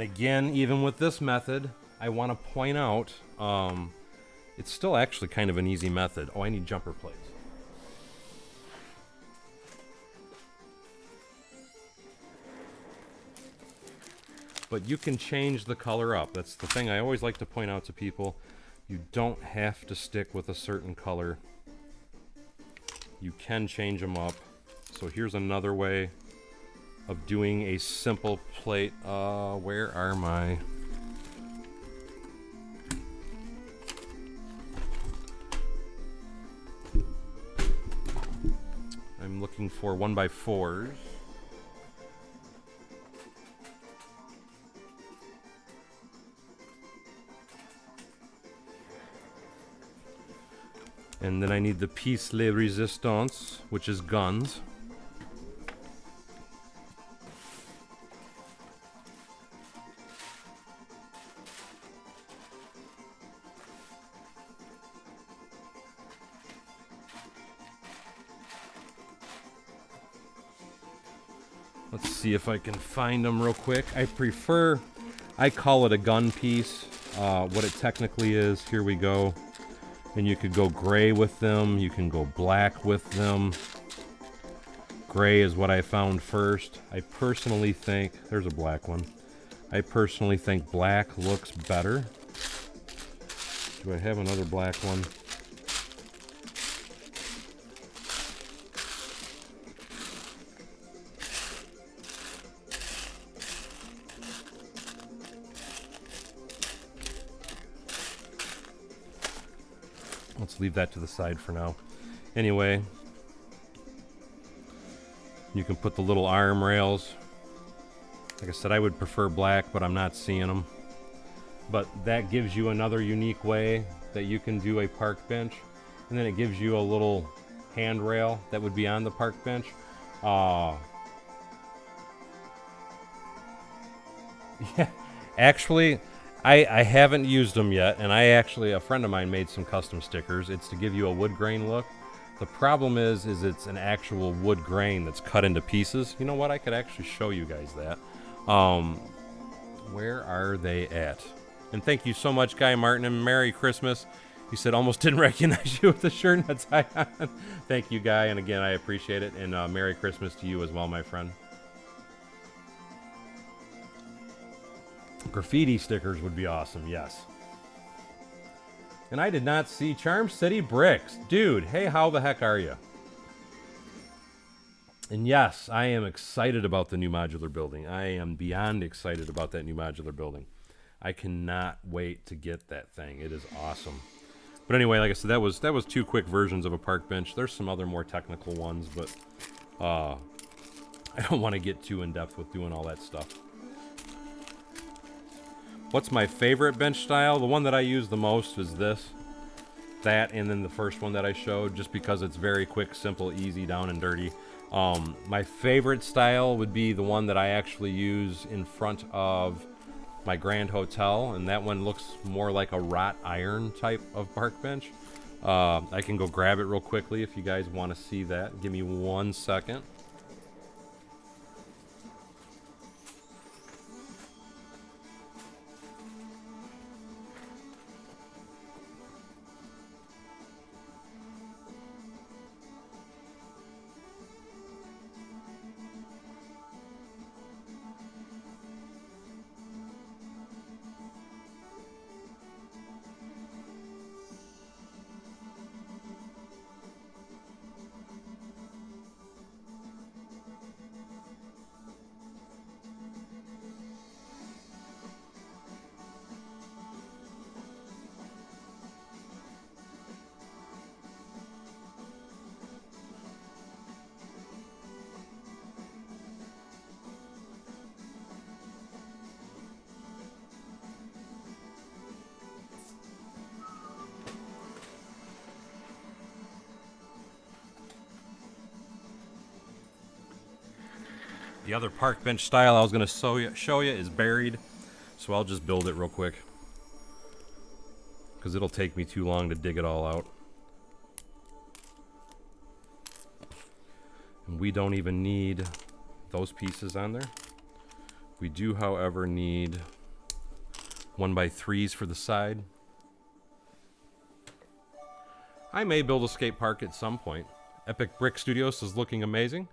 And again, even with this method, I want to point out, it's still actually kind of an easy method. Oh, I need jumper plates. But you can change the color up. That's the thing I always like to point out to people. You don't have to stick with a certain color. You can change them up. So here's another way of doing a simple plate. Where are my... I'm looking for 1x4s. And then I need the pièce de résistance, which is guns. Let's see if I can find them real quick. I call it a gun piece. What it technically is, here we go. And you could go gray with them, you can go black with them. Gray is what I found first. I personally think, there's a black one. I personally think black looks better. Do I have another black one? Let's leave that to the side for now. Anyway, you can put the little arm rails. Like I said, I would prefer black, but I'm not seeing them. But that gives you another unique way that you can do a park bench. And then it gives you a little handrail that would be on the park bench. Yeah, actually, I haven't used them yet, and a friend of mine made some custom stickers. It's to give you a wood grain look. The problem is it's an actual wood grain that's cut into pieces. You know what? I could actually show you guys that. Where are they at? And thank you so much, Guy Martin, and Merry Christmas. He said almost didn't recognize you with the shirt and the tie on. Thank you, Guy, and again, I appreciate it, and Merry Christmas to you as well, my friend. Graffiti stickers would be awesome, yes. And I did not see Charm City Bricks. Dude, hey, how the heck are you? And yes, I am excited about the new modular building. I am beyond excited about that new modular building. I cannot wait to get that thing. It is awesome. But anyway, like I said, that was 2 quick versions of a park bench. There's some other more technical ones, but I don't want to get too in-depth with doing all that stuff. What's my favorite bench style? The one that I use the most is this. That, and then the first one that I showed, just because it's very quick, simple, easy, down and dirty. My favorite style would be the one that I actually use in front of my Grand Hotel, and that one looks more like a wrought iron type of park bench. I can go grab it real quickly if you guys want to see that. Give me 1 second. The other park bench style I was going to show you is buried, so I'll just build it real quick because it'll take me too long to dig it all out. And we don't even need those pieces on there. We do, however, need 1x3s for the side. I may build a skate park at some point. Epic Brick Studios is looking amazing.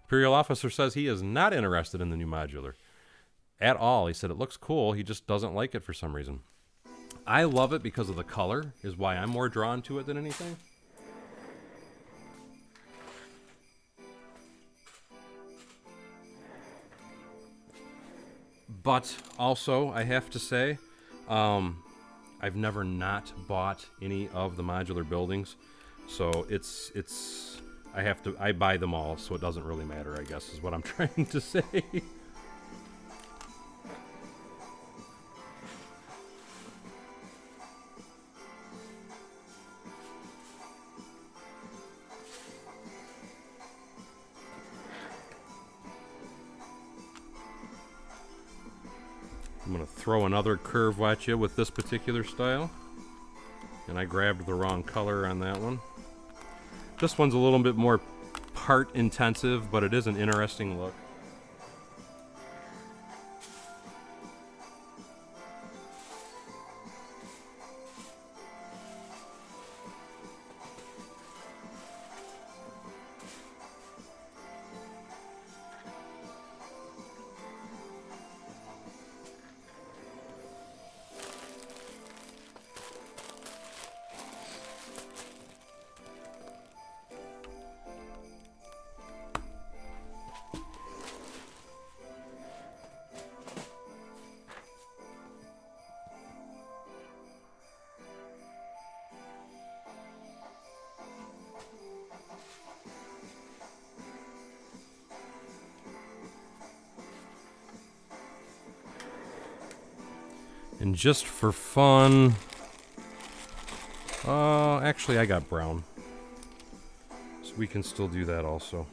Imperial Officer says he is not interested in the new modular at all. He said it looks cool. He just doesn't like it for some reason. I love it because of the color, is why I'm more drawn to it than anything. But also, I have to say, I've never not bought any of the modular buildings, so I buy them all, so it doesn't really matter, I guess, is what I'm trying to say. I'm going to throw another curve at you with this particular style. And I grabbed the wrong color on that one. This one's a little bit more part intensive, but it is an interesting look. And just for fun, actually I got brown, so we can still do that also.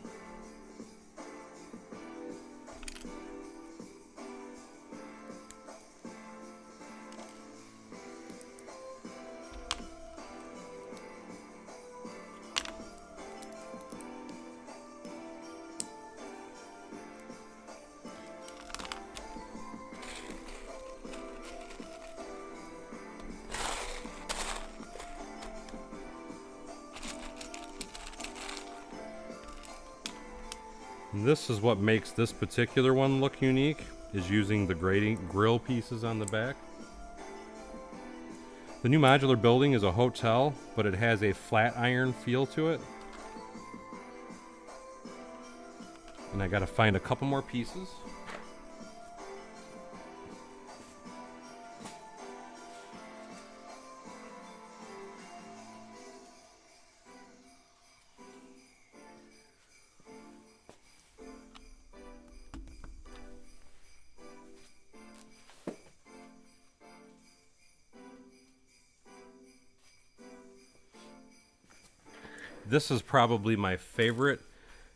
This is what makes this particular one look unique, is using the grill pieces on the back. The new modular building is a hotel, but it has a flat iron feel to it. And I gotta find a couple more pieces. This is probably my favorite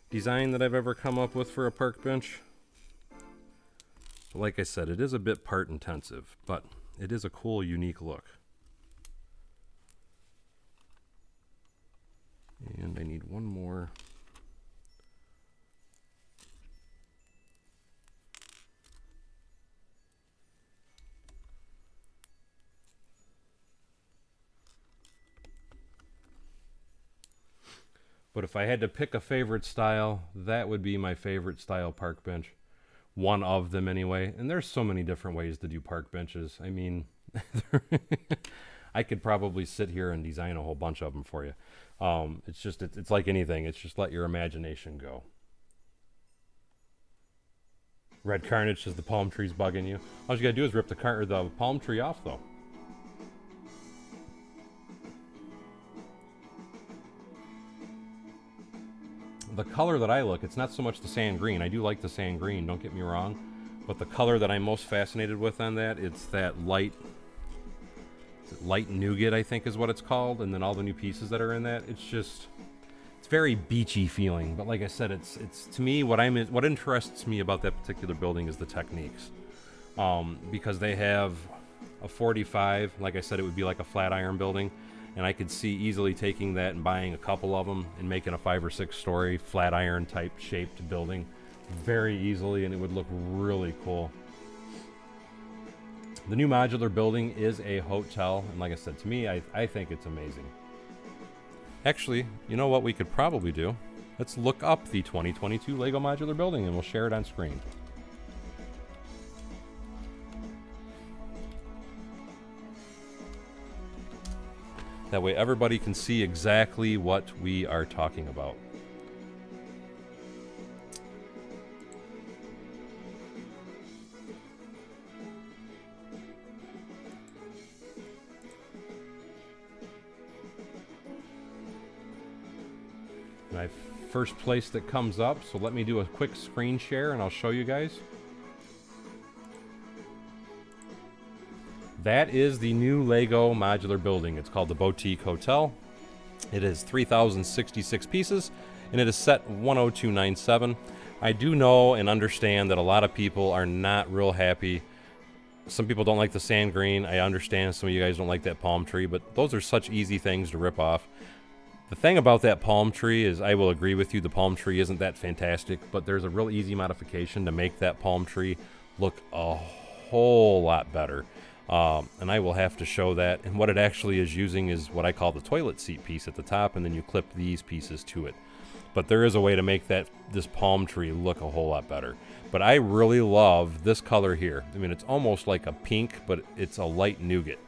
design that I've ever come up with for a park bench. Like I said, it is a bit part intensive, but it is a cool, unique look. And I need one more. But if I had to pick a favorite style, that would be my favorite style park bench. One of them anyway. And there's so many different ways to do park benches. I mean, I could probably sit here and design a whole bunch of them for you. It's like anything. It's just let your imagination go. Red Carnage says the palm tree's bugging you. All you gotta do is rip the palm tree off, though. The color that I look, it's not so much the sand green. I do like the sand green, don't get me wrong. But the color that I'm most fascinated with on that, it's that light nougat, I think is what it's called. And then all the new pieces that are in that. It's very beachy feeling. But like I said, it's to me, what interests me about that particular building is the techniques. Because they have a 45, like I said, it would be like a flat iron building. And I could see easily taking that and buying a couple of them and making a 5 or 6 story flat iron type shaped building very easily, and it would look really cool. The new modular building is a hotel, and like I said, to me, I think it's amazing. Actually, you know what we could probably do? Let's look up the 2022 Lego modular building and we'll share it on screen. That way everybody can see exactly what we are talking about. My first place that comes up, so let me do a quick screen share and I'll show you guys. That is the new Lego modular building. It's called the Boutique Hotel. It is 3,066 pieces, and it is set 10297. I do know and understand that a lot of people are not real happy. Some people don't like the sand green. I understand some of you guys don't like that palm tree, but those are such easy things to rip off. The thing about that palm tree is, I will agree with you, the palm tree isn't that fantastic, but there's a real easy modification to make that palm tree look a whole lot better. And I will have to show that. And what it actually is using is what I call the toilet seat piece at the top, and then you clip these pieces to it. But there is a way to make this palm tree look a whole lot better. But I really love this color here. I mean, it's almost like a pink, but it's a light nougat.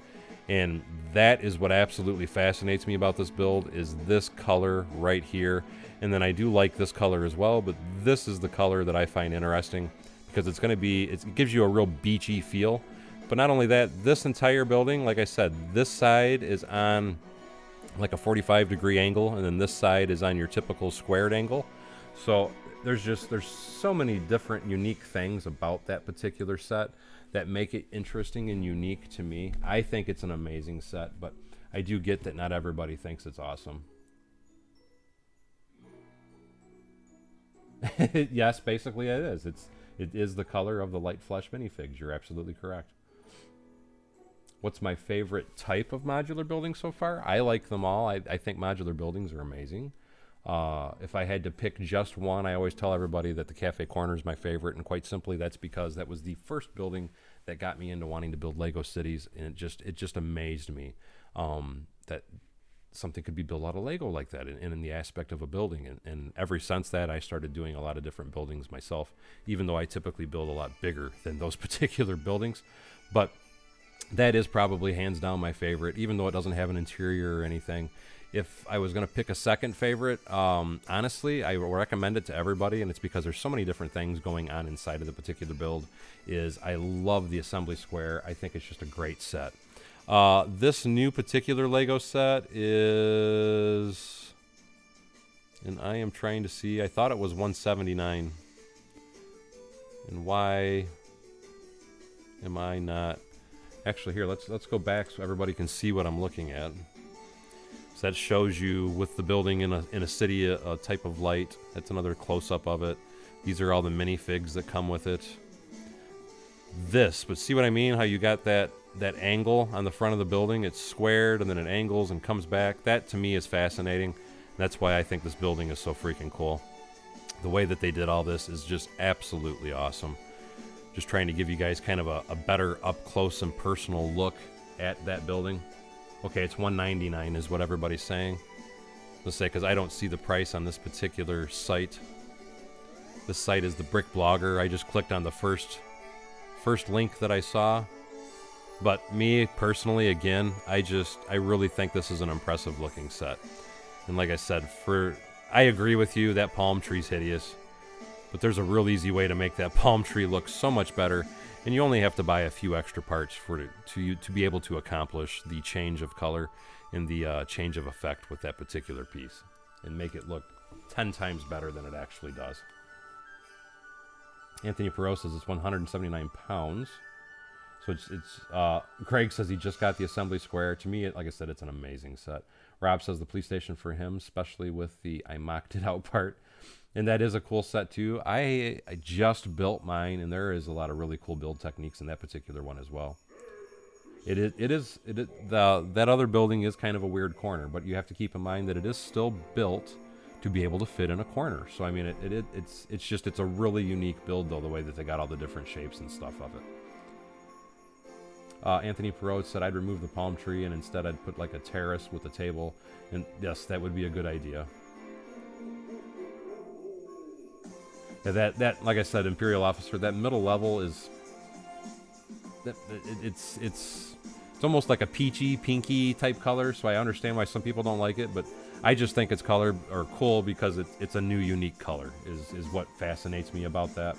And that is what absolutely fascinates me about this build, is this color right here. And then I do like this color as well, but this is the color that I find interesting because it's going to be, it gives you a real beachy feel. But not only that, this entire building, like I said, this side is on like a 45-degree angle, and then this side is on your typical squared angle. So there's so many different unique things about that particular set that make it interesting and unique to me. I think it's an amazing set, but I do get that not everybody thinks it's awesome. Yes, basically it is. It is the color of the light flesh minifigs. You're absolutely correct. What's my favorite type of modular building so far? I like them all. I think modular buildings are amazing. If I had to pick just one, I always tell everybody that the Cafe Corner is my favorite, and quite simply that's because that was the first building that got me into wanting to build Lego cities, and it just amazed me that something could be built out of Lego like that, and in the aspect of a building. And ever since that, I started doing a lot of different buildings myself, even though I typically build a lot bigger than those particular buildings. But that is probably hands down my favorite, even though it doesn't have an interior or anything. If I was going to pick a second favorite, honestly, I recommend it to everybody, and it's because there's so many different things going on inside of the particular build, is I love the assembly square. I think it's just a great set. This new particular Lego set is, and I am trying to see, I thought it was 179. And why am I not? Actually, here, let's go back so everybody can see what I'm looking at. So that shows you with the building in a city, a type of light. That's another close-up of it. These are all the minifigs that come with it. But see what I mean? How you got that angle on the front of the building? It's squared and then it angles and comes back. That to me is fascinating. That's why I think this building is so freaking cool. The way that they did all this is just absolutely awesome. Just trying to give you guys kind of a better up close and personal look at that building. Okay, it's $199 is what everybody's saying. Let's say, because I don't see the price on this particular site. This site is the Brick Blogger. I just clicked on the first link that I saw. But me personally, again, I really think this is an impressive looking set. And like I said, I agree with you, that palm tree's hideous. But there's a real easy way to make that palm tree look so much better, and you only have to buy a few extra parts to be able to accomplish the change of color and the change of effect with that particular piece, and make it look 10 times better than it actually does. Anthony Perot says it's 179 pounds. So Craig says he just got the assembly square. To me, like I said, it's an amazing set. Rob says the police station for him, especially with the I mocked it out part. And that is a cool set too. I just built mine, and there is a lot of really cool build techniques in that particular one as well. That other building is kind of a weird corner, but you have to keep in mind that it is still built to be able to fit in a corner. So I mean, it's a really unique build though, the way that they got all the different shapes and stuff of it. Anthony Perot said I'd remove the palm tree and instead I'd put like a terrace with a table, and yes, that would be a good idea. Yeah, that like I said, Imperial Officer, that middle level is it's almost like a peachy, pinky type color, so I understand why some people don't like it, but I just think it's color or cool because it's a new, unique color is what fascinates me about that.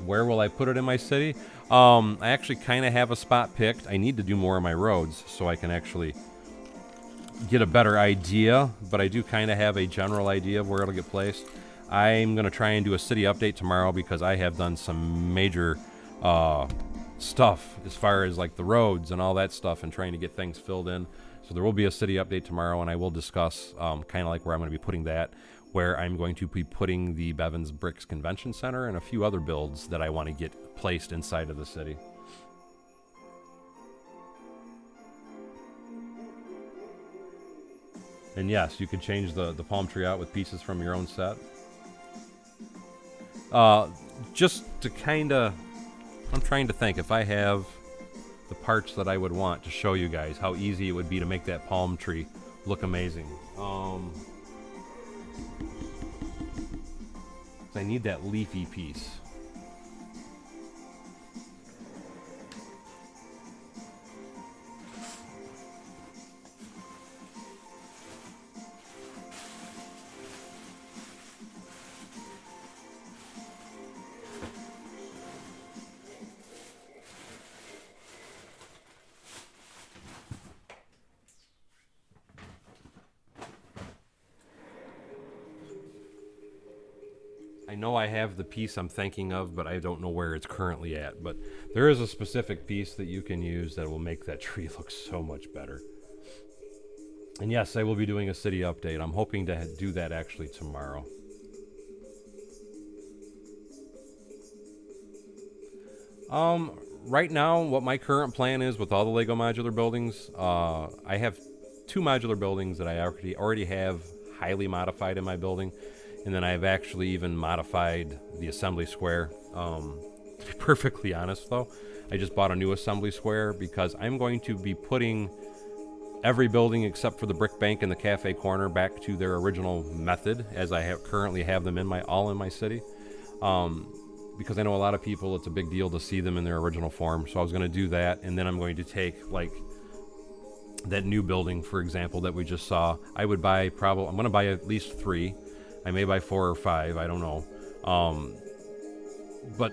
Where will I put it in my city? I actually kind of have a spot picked. I need to do more of my roads so I can actually get a better idea, but I do kind of have a general idea of where it'll get placed. I'm going to try and do a city update tomorrow because I have done some major stuff as far as like the roads and all that stuff and trying to get things filled in. So there will be a city update tomorrow, and I will discuss kind of like where I'm going to be putting that, where I'm going to be putting the Bevins Bricks Convention Center and a few other builds that I want to get placed inside of the city. And yes, you could change the palm tree out with pieces from your own set. Just to kind of, I'm trying to think if I have the parts that I would want to show you guys how easy it would be to make that palm tree look amazing. I need that leafy piece. I know I have the piece I'm thinking of, but I don't know where it's currently at. But there is a specific piece that you can use that will make that tree look so much better. And yes, I will be doing a city update. I'm hoping to do that actually tomorrow. Right now, what my current plan is with all the Lego modular buildings, I have 2 modular buildings that I already have highly modified in my building. And then I've actually even modified the assembly square. To be perfectly honest, though, I just bought a new assembly square because I'm going to be putting every building except for the brick bank and the cafe corner back to their original method, as I currently have them in my city. Because I know a lot of people, it's a big deal to see them in their original form. So I was going to do that, and then I'm going to take like that new building, for example, that we just saw. I'm going to buy at least 3. I may buy 4 or 5, I don't know. But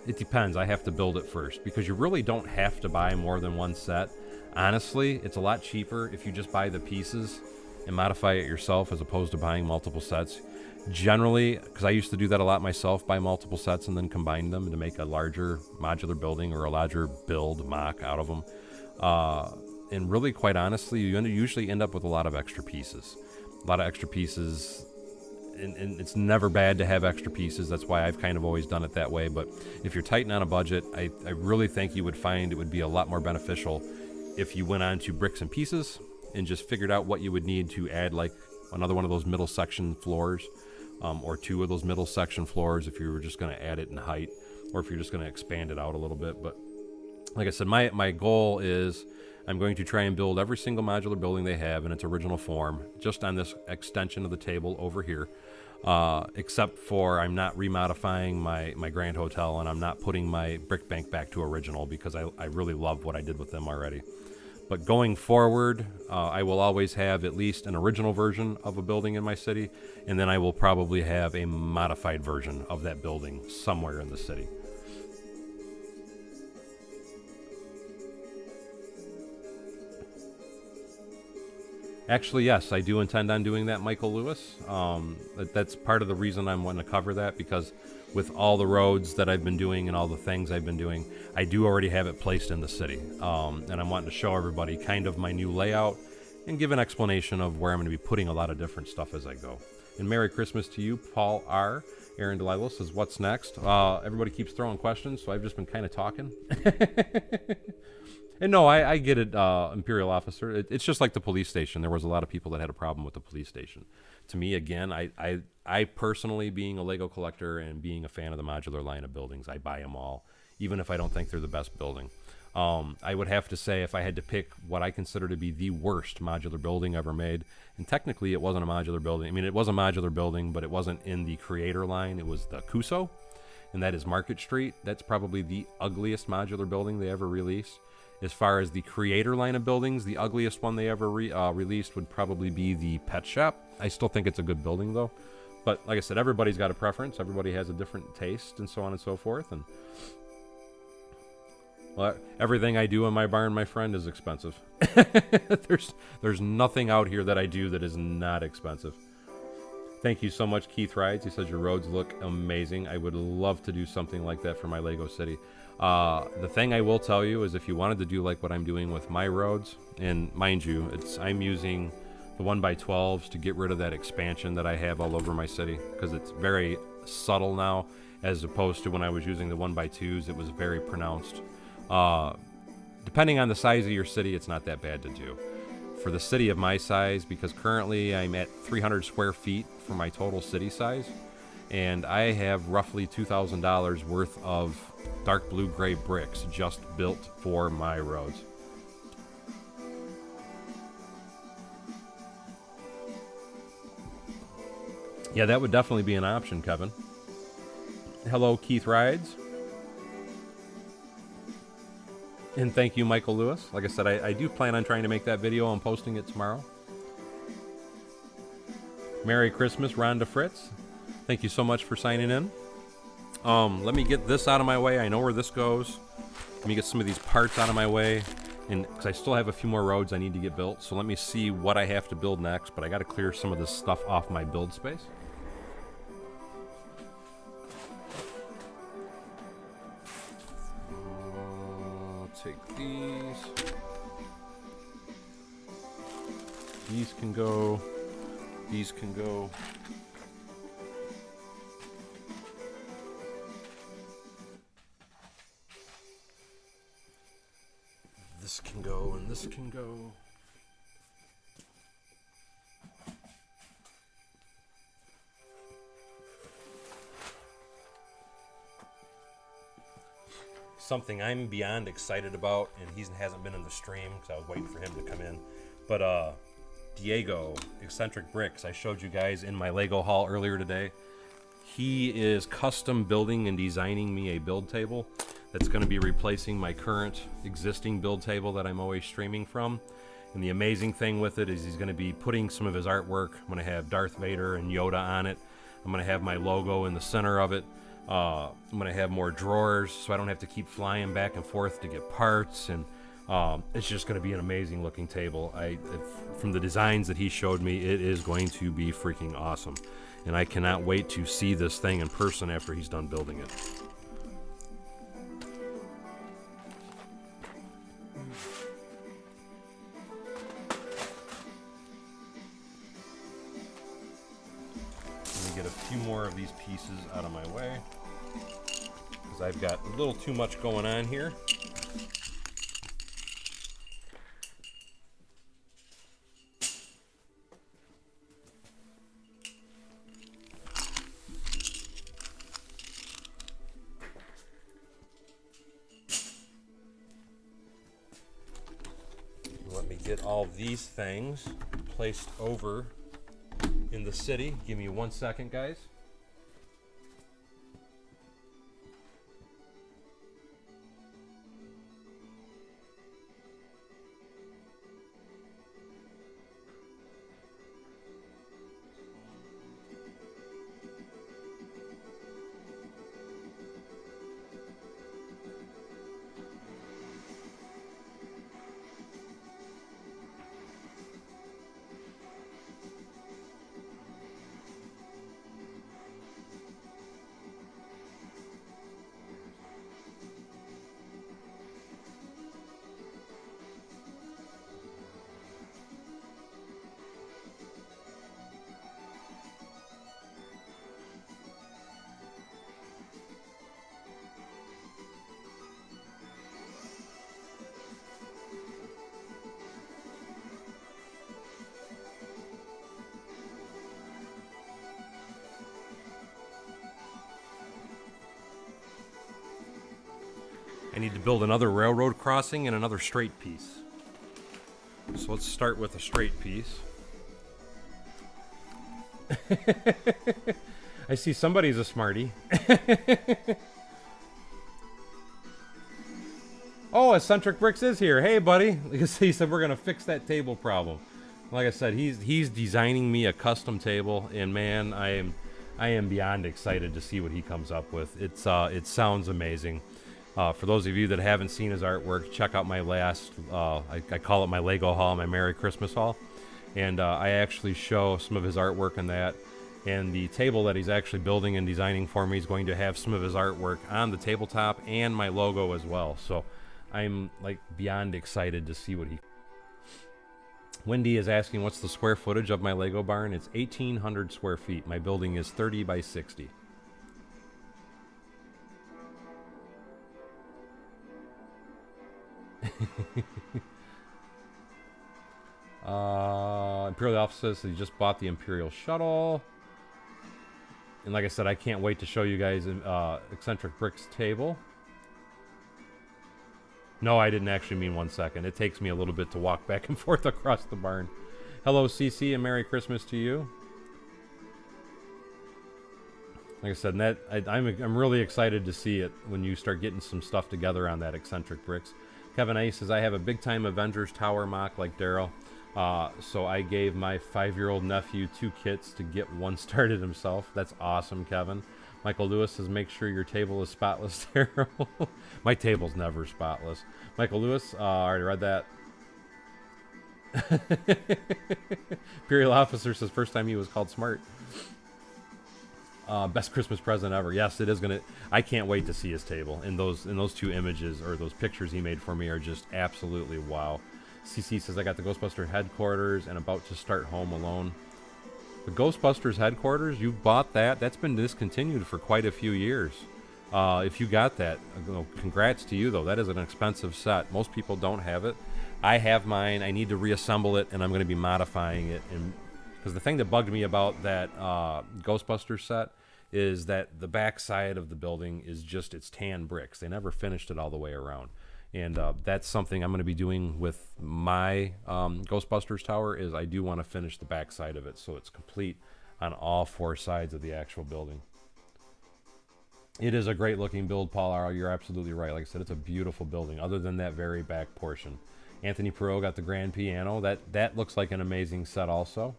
it depends. I have to build it first because you really don't have to buy more than one set. Honestly, it's a lot cheaper if you just buy the pieces and modify it yourself as opposed to buying multiple sets. Generally, because I used to do that a lot myself, buy multiple sets and then combine them to make a larger modular building or a larger build mock out of them. And really, quite honestly, you usually end up with a lot of extra pieces. And it's never bad to have extra pieces. That's why I've kind of always done it that way. But if you're tight on a budget, I really think you would find it would be a lot more beneficial if you went on to bricks and pieces and just figured out what you would need to add like another one of those middle section floors, or 2 of those middle section floors if you were just going to add it in height, or if you're just going to expand it out a little bit. But like I said, my goal is I'm going to try and build every single modular building they have in its original form, just on this extension of the table over here. Except for I'm not remodifying my Grand Hotel, and I'm not putting my brick bank back to original because I really love what I did with them already. But going forward, I will always have at least an original version of a building in my city, and then I will probably have a modified version of that building somewhere in the city. Actually, yes, I do intend on doing that, Michael Lewis. That's part of the reason I'm wanting to cover that, because with all the roads that I've been doing and all the things I've been doing, I do already have it placed in the city. And I'm wanting to show everybody kind of my new layout and give an explanation of where I'm going to be putting a lot of different stuff as I go. And Merry Christmas to you, Paul R. Aaron Delilah says, what's next? Everybody keeps throwing questions, so I've just been kind of talking. And no, I get it, Imperial Officer. It's just like the police station. There was a lot of people that had a problem with the police station. To me, again, I personally, being a Lego collector and being a fan of the modular line of buildings, I buy them all, even if I don't think they're the best building. I would have to say, if I had to pick what I consider to be the worst modular building ever made, and technically it wasn't a modular building. I mean, it was a modular building, but it wasn't in the creator line. It was the Cuso, and that is Market Street. That's probably the ugliest modular building they ever released. As far as the creator line of buildings, the ugliest one they ever released would probably be the Pet Shop. I still think it's a good building, though. But like I said, everybody's got a preference. Everybody has a different taste and so on and so forth. And well, everything I do in my barn, my friend, is expensive. There's nothing out here that I do that is not expensive. Thank you so much, Keith Rides. He says your roads look amazing. I would love to do something like that for my Lego city. The thing I will tell you is if you wanted to do like what I'm doing with my roads, and mind you, I'm using the 1x12s to get rid of that expansion that I have all over my city, because it's very subtle now, as opposed to when I was using the 1x2s, it was very pronounced. Depending on the size of your city, it's not that bad to do. For the city of my size, because currently I'm at 300 square feet for my total city size, and I have roughly $2,000 worth of dark blue gray bricks just built for my roads. Yeah, that would definitely be an option, Kevin. Hello, Keith Rides. And thank you, Michael Lewis. Like I said, I do plan on trying to make that video and posting it tomorrow. Merry Christmas, Rhonda Fritz. Thank you so much for signing in. Let me get this out of my way. I know where this goes. Let me get some of these parts out of my way. And because I still have a few more roads I need to get built. So let me see what I have to build next. But I got to clear some of this stuff off my build space. Take these. These can go. These can go. This can go, and this can go. Something I'm beyond excited about, and he hasn't been in the stream because I was waiting for him to come in. But Diego, Eccentric Bricks, I showed you guys in my Lego haul earlier today. He is custom building and designing me a build table that's going to be replacing my current existing build table that I'm always streaming from. And the amazing thing with it is he's going to be putting some of his artwork. I'm going to have Darth Vader and Yoda on it. I'm going to have my logo in the center of it. I'm going to have more drawers so I don't have to keep flying back and forth to get parts. And it's just going to be an amazing looking table. From the designs that he showed me, it is going to be freaking awesome. And I cannot wait to see this thing in person after he's done building it. Get a few more of these pieces out of my way because I've got a little too much going on here. Let me get all these things placed over in the city. Give me 1 second, guys. I need to build another railroad crossing and another straight piece. So let's start with a straight piece. I see somebody's a smarty. Oh, Eccentric Bricks is here. Hey, buddy. He said we're going to fix that table problem. Like I said, he's designing me a custom table, and man, I am beyond excited to see what he comes up with. It sounds amazing. For those of you that haven't seen his artwork, check out my last, I call it my Lego haul, my Merry Christmas haul. And I actually show some of his artwork in that. And the table that he's actually building and designing for me is going to have some of his artwork on the tabletop and my logo as well. So I'm like beyond excited to see what he... Wendy is asking what's the square footage of my Lego barn. It's 1,800 square feet. My building is 30 by 60. Imperial Alpha says he just bought the Imperial Shuttle. And like I said, I can't wait to show you guys Eccentric Bricks table. No, I didn't actually mean 1 second. It takes me a little bit to walk back and forth across the barn. Hello, CC, and Merry Christmas to you. Like I said, I'm really excited to see it when you start getting some stuff together on that Eccentric Bricks. Kevin Ice says, I have a big-time Avengers Tower mock like Daryl. So I gave my 5-year-old nephew 2 kits to get one started himself. That's awesome, Kevin. Michael Lewis says, make sure your table is spotless, Daryl. My table's never spotless. Michael Lewis, I already read that. Imperial Officer says, first time he was called smart. Best Christmas present ever. Yes, it is gonna. I can't wait to see his table. And those 2 images or those pictures he made for me are just absolutely wow. CC says I got the Ghostbuster headquarters and about to start Home Alone. The Ghostbusters headquarters, you bought that. That's been discontinued for quite a few years. If you got that, congrats to you though. That is an expensive set. Most people don't have it. I have mine. I need to reassemble it, and I'm going to be modifying it. And because the thing that bugged me about that Ghostbusters set is that the back side of the building is just, it's tan bricks. They never finished it all the way around. And that's something I'm going to be doing with my Ghostbusters tower, is I do want to finish the back side of it so it's complete on all 4 sides of the actual building. It is a great looking build, Paul. You're absolutely right. Like I said, it's a beautiful building other than that very back portion. Anthony Perot got the grand piano. That looks like an amazing set also.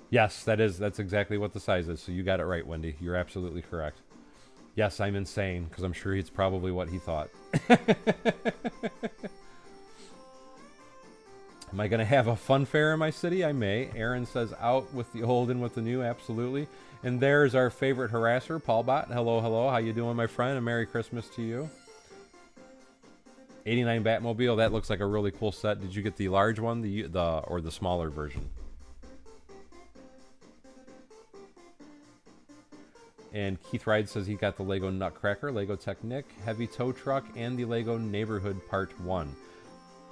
Yes, that's exactly what the size is. So you got it right, Wendy. You're absolutely correct. Yes, I'm insane, because I'm sure it's probably what he thought. Am I going to have a fun fair in my city? I may. Aaron says, out with the old and with the new, absolutely. And there's our favorite harasser, Paul Bott. Hello, hello. How you doing, my friend? And Merry Christmas to you. 89 Batmobile, that looks like a really cool set. Did you get the large one, or the smaller version? And Keith Ride says he got the Lego Nutcracker, Lego Technic, Heavy Tow Truck, and the Lego Neighborhood Part 1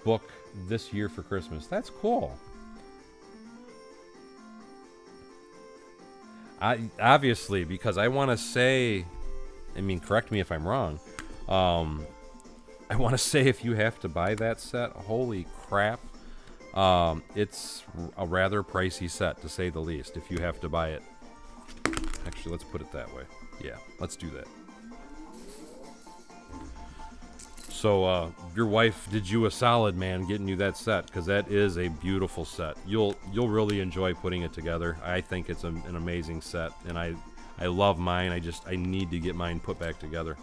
book this year for Christmas. That's cool. Obviously, because I want to say, I mean, correct me if I'm wrong, I want to say if you have to buy that set, holy crap, it's a rather pricey set, to say the least, if you have to buy it. Actually, let's put it that way. Yeah, let's do that. So, your wife did you a solid, man, getting you that set, because that is a beautiful set. You'll really enjoy putting it together. I think it's an amazing set, and I love mine. I need to get mine put back together.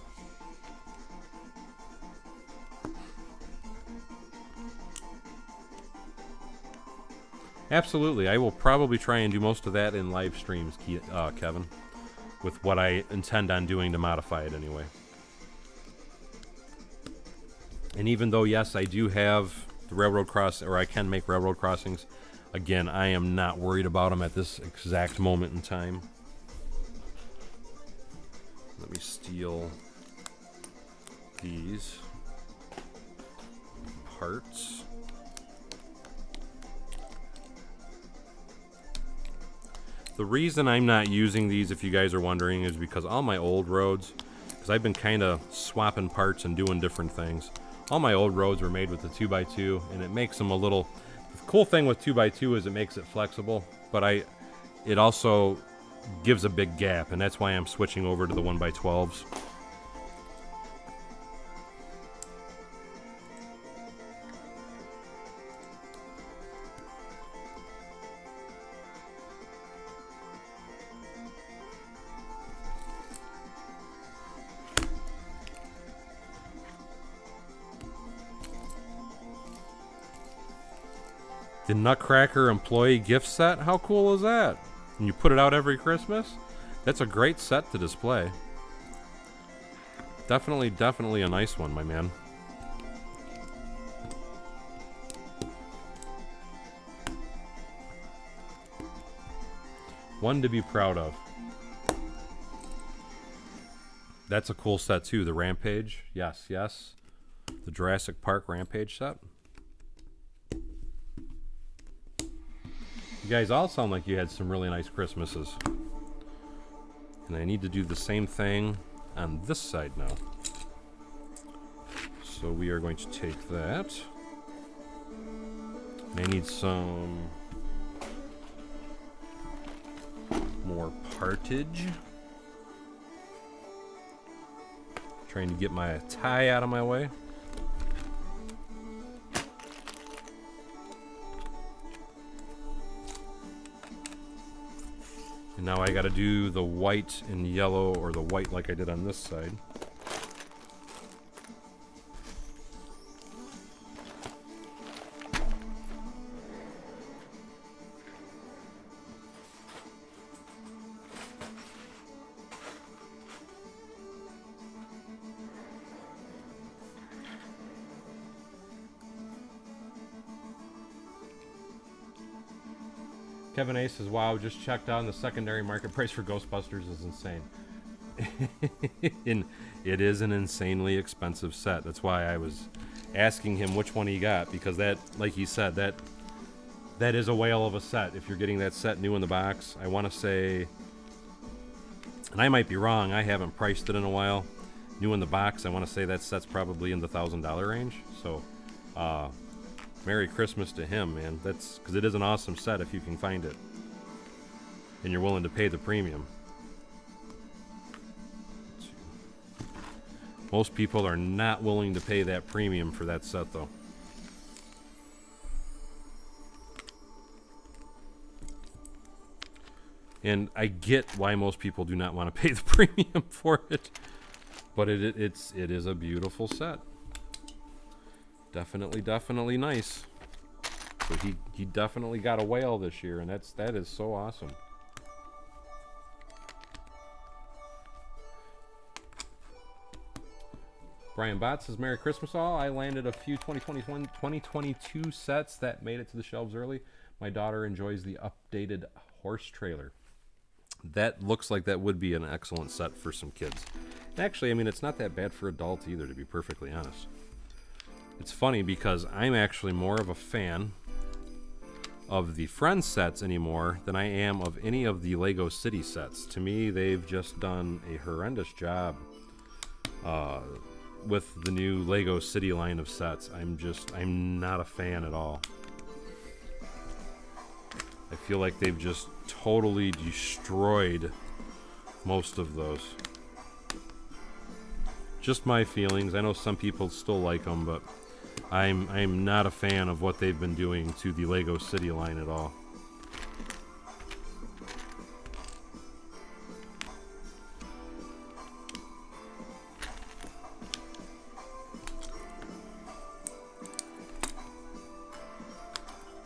Absolutely. I will probably try and do most of that in live streams, Kevin, with what I intend on doing to modify it anyway. And even though, yes, I do have the railroad cross, or I can make railroad crossings, again, I am not worried about them at this exact moment in time. Let me steal these parts. The reason I'm not using these, if you guys are wondering, is because all my old roads, because I've been kind of swapping parts and doing different things. All my old roads were made with the 2x2, and it makes them a little... The cool thing with 2x2 is it makes it flexible, but it also gives a big gap, and that's why I'm switching over to the 1x12s. The Nutcracker employee gift set? How cool is that? And you put it out every Christmas? That's a great set to display. Definitely, definitely a nice one, my man. One to be proud of. That's a cool set too, the Rampage. Yes, yes. The Jurassic Park Rampage set. You guys all sound like you had some really nice Christmases. And I need to do the same thing on this side now. So we are going to take that. And I need some more partage. Trying to get my tie out of my way. And now I gotta do the white and yellow, or the white like I did on this side. Kevin A says, wow, just checked on the secondary market price for Ghostbusters is insane. And it is an insanely expensive set. That's why I was asking him which one he got, because that, like he said, that is a whale of a set. If you're getting that set new in the box, I want to say, and I might be wrong, I haven't priced it in a while. New in the box, I want to say that set's probably in the $1,000 range. So, Merry Christmas to him, man. That's because it is an awesome set if you can find it and you're willing to pay the premium. Most people are not willing to pay that premium for that set, though. And I get why most people do not want to pay the premium for it, but it is a beautiful set. Definitely nice. So he definitely got a whale this year, and that is so awesome. Brian Bott says, Merry Christmas all. I landed a few 2022 sets that made it to the shelves early. My daughter enjoys the updated horse trailer. That looks like that would be an excellent set for some kids. And actually, I mean, it's not that bad for adults either, to be perfectly honest. It's funny because I'm actually more of a fan of the Friends sets anymore than I am of any of the Lego City sets. To me, they've just done a horrendous job with the new Lego City line of sets. I'm not a fan at all. I feel like they've just totally destroyed most of those. Just my feelings. I know some people still like them, but I'm not a fan of what they've been doing to the Lego City line at all.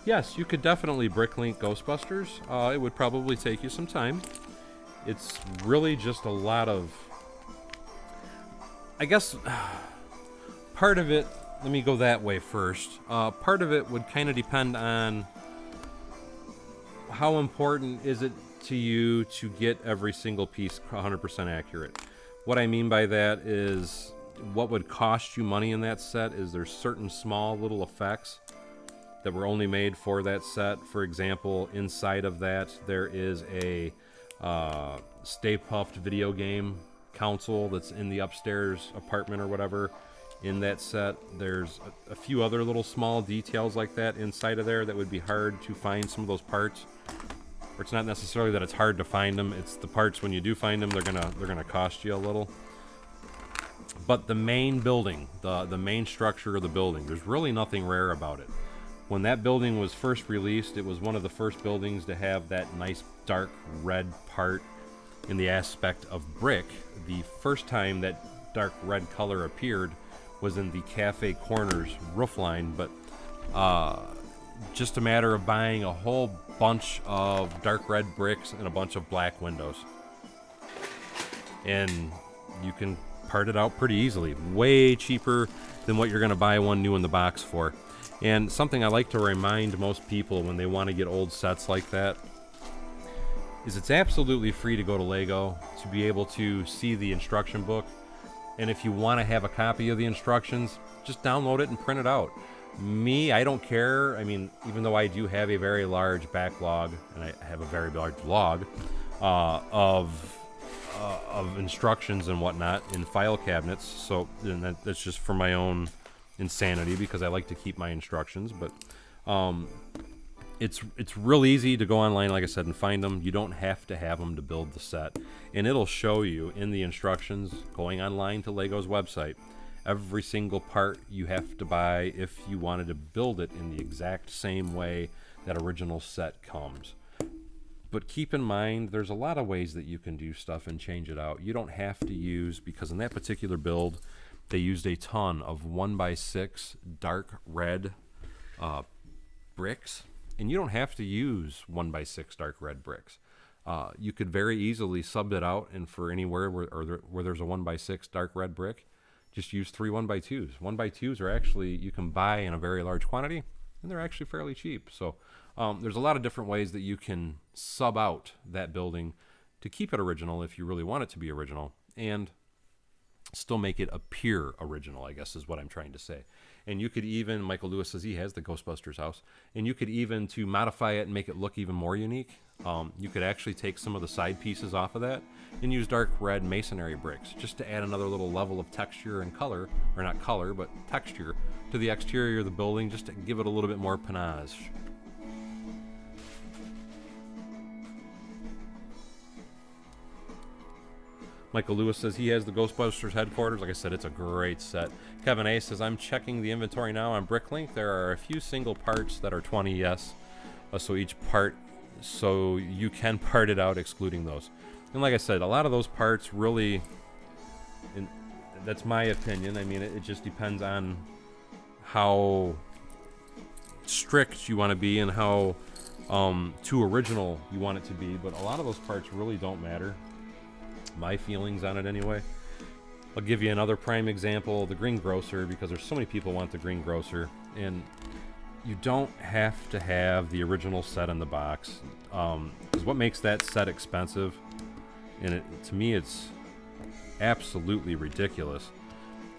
Yes, you could definitely bricklink Ghostbusters. It would probably take you some time. It's really just a lot of... I guess part of it... Let me go that way first. Part of it would kind of depend on how important is it to you to get every single piece 100% accurate. What I mean by that is what would cost you money in that set is there's certain small little effects that were only made for that set. For example, inside of that there is a Stay Puft video game console that's in the upstairs apartment or whatever in that set. There's a few other little small details like that inside of there that would be hard to find some of those parts. Or it's not necessarily that it's hard to find them, it's the parts when you do find them, they're gonna cost you a little. But the main building, the main structure of the building, there's really nothing rare about it. When that building was first released, it was one of the first buildings to have that nice dark red part in the aspect of brick. The first time that dark red color appeared was in the Cafe Corners roofline, but just a matter of buying a whole bunch of dark red bricks and a bunch of black windows. And you can part it out pretty easily, way cheaper than what you're going to buy one new in the box for. And something I like to remind most people when they want to get old sets like that is it's absolutely free to go to Lego to be able to see the instruction book. And if you want to have a copy of the instructions, just download it and print it out. Me, I don't care. I mean, even though I do have a very large backlog and I have a very large log of instructions and whatnot in file cabinets, so and that's just for my own insanity because I like to keep my instructions. But it's real easy to go online, like I said, and find them. You don't have to have them to build the set, and it'll show you in the instructions going online to Lego's website every single part you have to buy if you wanted to build it in the exact same way that original set comes. But keep in mind, there's a lot of ways that you can do stuff and change it out. You don't have to use, because in that particular build, they used a ton of 1x6 dark red bricks. And you don't have to use 1x6 dark red bricks. You could very easily sub it out, and for anywhere where there's a 1x6 dark red brick, just use 3 1x2s. 1x2s are actually, you can buy in a very large quantity, and they're actually fairly cheap. So there's a lot of different ways that you can sub out that building to keep it original if you really want it to be original, and still make it appear original, I guess is what I'm trying to say. And you could even, Michael Lewis says he has the Ghostbusters house, and you could even, to modify it and make it look even more unique, you could actually take some of the side pieces off of that and use dark red masonry bricks just to add another little level of texture and color, or not color, but texture to the exterior of the building, just to give it a little bit more panache. Michael Lewis says he has the Ghostbusters headquarters. Like I said, it's a great set. Kevin A says, I'm checking the inventory now on Bricklink. There are a few single parts that are 20 yes. So each part, so you can part it out excluding those. And like I said, a lot of those parts really, and that's my opinion. I mean, it just depends on how strict you want to be and how too original you want it to be. But a lot of those parts really don't matter. My feelings on it anyway. I'll give you another prime example, the greengrocer, because there's so many people want the greengrocer, and you don't have to have the original set in the box, because what makes that set expensive, and to me it's absolutely ridiculous,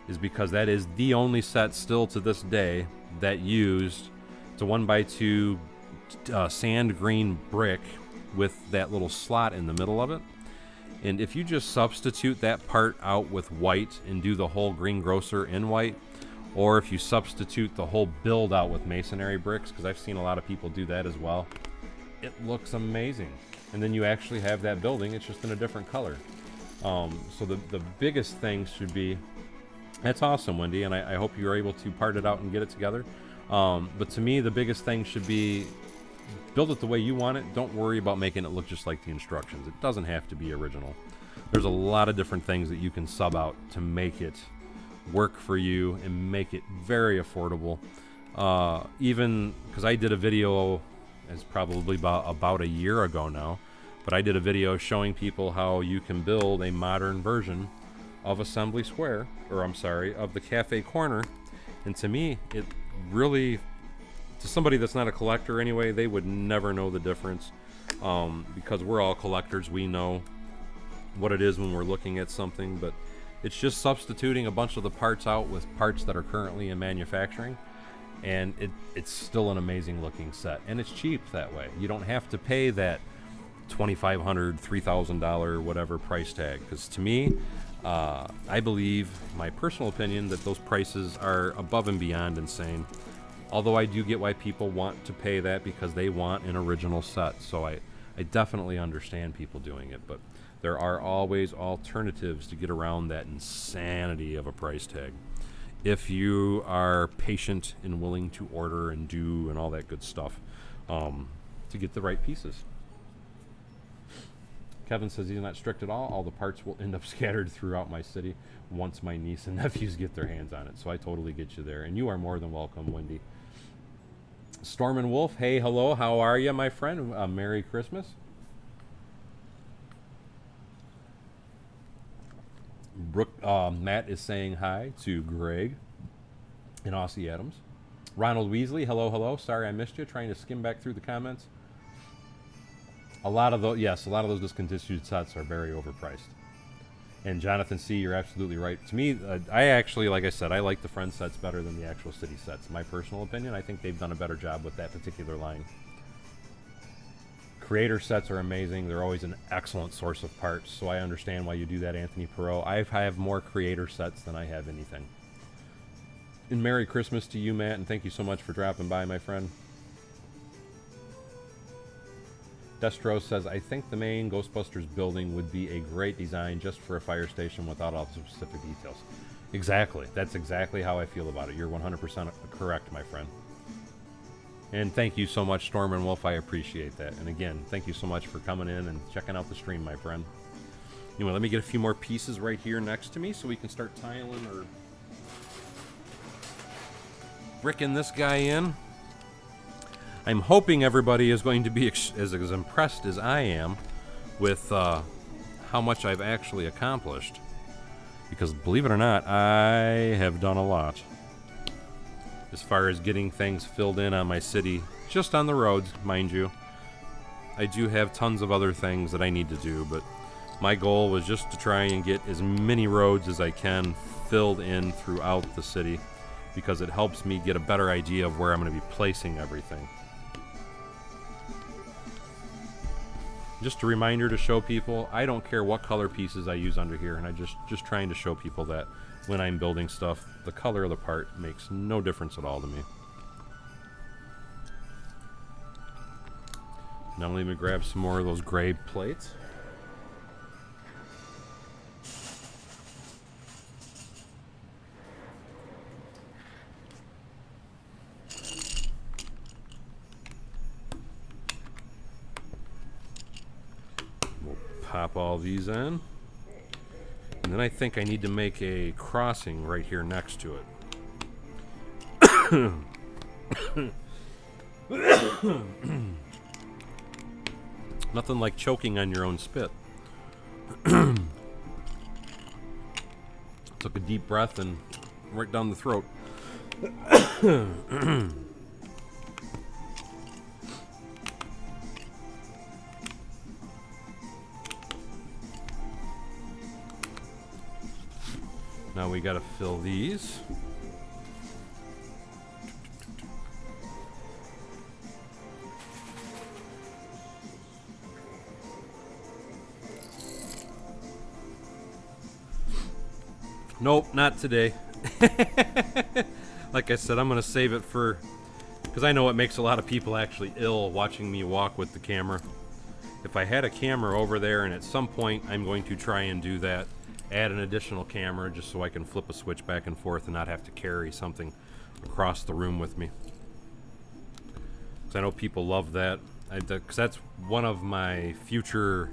is because that is the only set still to this day that used, it's a 1x2 sand green brick with that little slot in the middle of it. And if you just substitute that part out with white and do the whole greengrocer in white, or if you substitute the whole build out with masonry bricks, because I've seen a lot of people do that as well, it looks amazing. And then you actually have that building, it's just in a different color. So the biggest thing should be, that's awesome, Wendy, and I hope you're able to part it out and get it together. But to me, the biggest thing should be, build it the way you want it. Don't worry about making it look just like the instructions. It doesn't have to be original. There's a lot of different things that you can sub out to make it work for you and make it very affordable. Even because I did a video, it's probably about a year ago now, but I did a video showing people how you can build a modern version of Assembly Square, or I'm sorry, of the Cafe Corner. And to me, it really, to somebody that's not a collector anyway, they would never know the difference, because we're all collectors. We know what it is when we're looking at something, but it's just substituting a bunch of the parts out with parts that are currently in manufacturing, and it's still an amazing looking set, and it's cheap that way. You don't have to pay that $2,500, $3,000, whatever price tag. Because to me, I believe, my personal opinion, that those prices are above and beyond insane. Although I do get why people want to pay that because they want an original set. So I definitely understand people doing it. But there are always alternatives to get around that insanity of a price tag, if you are patient and willing to order and do and all that good stuff to get the right pieces. Kevin says he's not strict at all. All the parts will end up scattered throughout my city once my niece and nephews get their hands on it. So I totally get you there. And you are more than welcome, Wendy. Storm and Wolf, hey, hello. How are you, my friend? Merry Christmas. Matt is saying hi to Greg and Aussie Adams. Ronald Weasley, hello, hello. Sorry I missed you. Trying to skim back through the comments. A lot of those discontinued sets are very overpriced. And Jonathan C., you're absolutely right. To me, I actually, like I said, I like the Friends sets better than the actual City sets. My personal opinion, I think they've done a better job with that particular line. Creator sets are amazing. They're always an excellent source of parts, so I understand why you do that, Anthony Perot. I have more Creator sets than I have anything. And Merry Christmas to you, Matt, and thank you so much for dropping by, my friend. Destro says, I think the main Ghostbusters building would be a great design just for a fire station without all the specific details. Exactly. That's exactly how I feel about it. You're 100% correct, my friend. And thank you so much, Storm and Wolf. I appreciate that. And again, thank you so much for coming in and checking out the stream, my friend. Anyway, let me get a few more pieces right here next to me so we can start tiling or bricking this guy in. I'm hoping everybody is going to be as impressed as I am with how much I've actually accomplished. Because believe it or not, I have done a lot. As far as getting things filled in on my city, just on the roads, mind you. I do have tons of other things that I need to do, but my goal was just to try and get as many roads as I can filled in throughout the city, because it helps me get a better idea of where I'm going to be placing everything. Just a reminder to show people, I don't care what color pieces I use under here, and I just trying to show people that when I'm building stuff, the color of the part makes no difference at all to me. Now let me grab some more of those gray plates. Pop all these in. And then I think I need to make a crossing right here next to it. Nothing like choking on your own spit. Took a deep breath and right down the throat. Now we gotta fill these. Nope, not today. Like I said, I'm gonna save it for, because I know it makes a lot of people actually ill watching me walk with the camera. If I had a camera over there, and at some point I'm going to try and do that, add an additional camera just so I can flip a switch back and forth and not have to carry something across the room with me. Because I know people love that. Because that's one of my future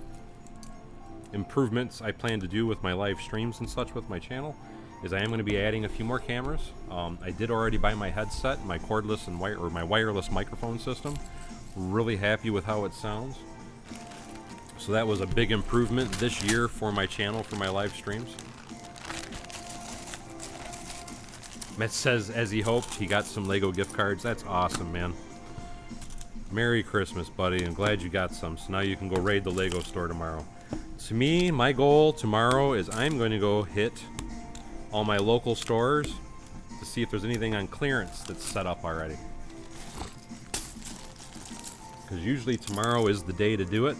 improvements I plan to do with my live streams and such with my channel, is I am going to be adding a few more cameras. I did already buy my headset, my cordless and my wireless microphone system. Really happy with how it sounds. So that was a big improvement this year for my channel, for my live streams. Matt says, as he hoped, he got some Lego gift cards. That's awesome, man. Merry Christmas, buddy. I'm glad you got some. So now you can go raid the Lego store tomorrow. To me, my goal tomorrow is I'm going to go hit all my local stores to see if there's anything on clearance that's set up already. Because usually tomorrow is the day to do it.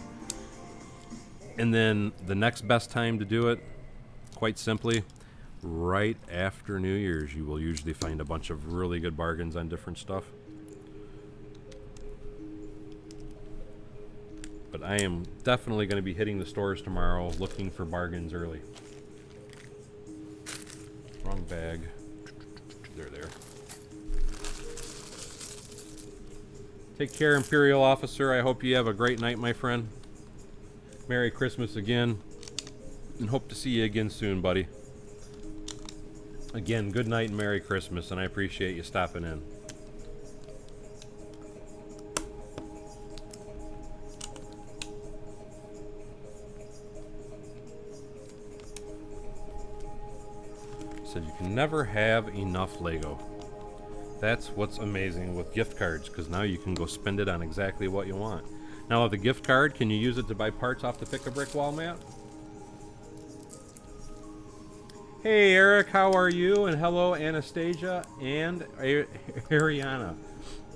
And then the next best time to do it, quite simply, right after New Year's. You will usually find a bunch of really good bargains on different stuff. But I am definitely going to be hitting the stores tomorrow looking for bargains early. Wrong bag. There. Take care, Imperial Officer. I hope you have a great night, my friend. Merry Christmas again. And hope to see you again soon, buddy. Again, good night and Merry Christmas, and I appreciate you stopping in. Said you can never have enough Lego. That's what's amazing with gift cards, because now you can go spend it on exactly what you want. Now with the gift card, can you use it to buy parts off the Pick-a-Brick wall, Matt? Hey Eric, how are you? And hello Anastasia and Ariana.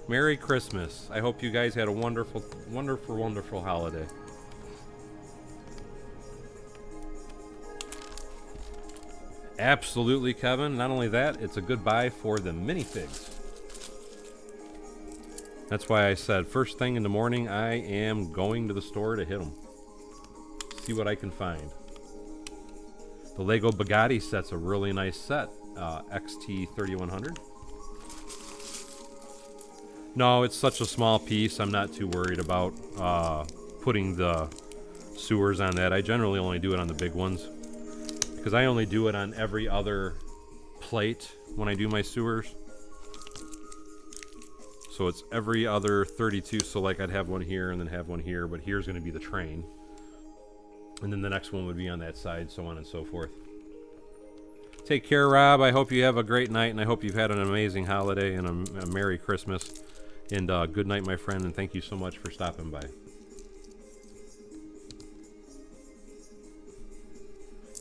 Merry Christmas. I hope you guys had a wonderful, wonderful, wonderful holiday. Absolutely, Kevin. Not only that, it's a good buy for the minifigs. That's why I said first thing in the morning, I am going to the store to hit them. See what I can find. The Lego Bugatti set's a really nice set. XT3100. No, it's such a small piece. I'm not too worried about putting the sewers on that. I generally only do it on the big ones, because I only do it on every other plate when I do my sewers. So it's every other 32, so like I'd have one here and then have one here, but here's going to be the train. And then the next one would be on that side, so on and so forth. Take care, Rob. I hope you have a great night, and I hope you've had an amazing holiday and a Merry Christmas. And good night, my friend, and thank you so much for stopping by.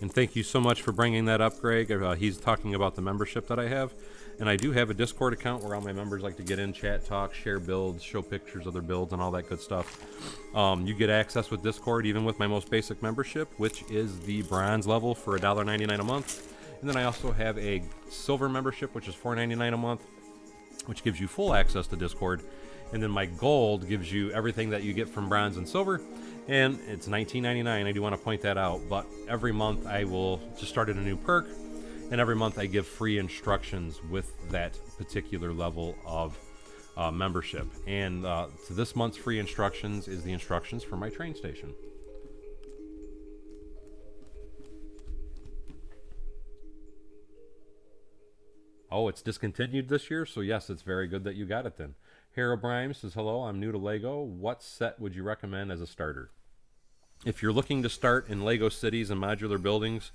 And thank you so much for bringing that up, Greg. He's talking about the membership that I have. And I do have a Discord account where all my members like to get in, chat, talk, share builds, show pictures of their builds, and all that good stuff. You get access with Discord, even with my most basic membership, which is the bronze level for $1.99 a month. And then I also have a silver membership, which is $4.99 a month, which gives you full access to Discord. And then my gold gives you everything that you get from bronze and silver. And it's $19.99. I do want to point that out. But every month I will just started a new perk. And every month I give free instructions with that particular level of membership. And to this month's free instructions is the instructions for my train station. Oh, it's discontinued this year? So yes, it's very good that you got it then. Herobrine says, hello, I'm new to Lego. What set would you recommend as a starter? If you're looking to start in Lego cities and modular buildings,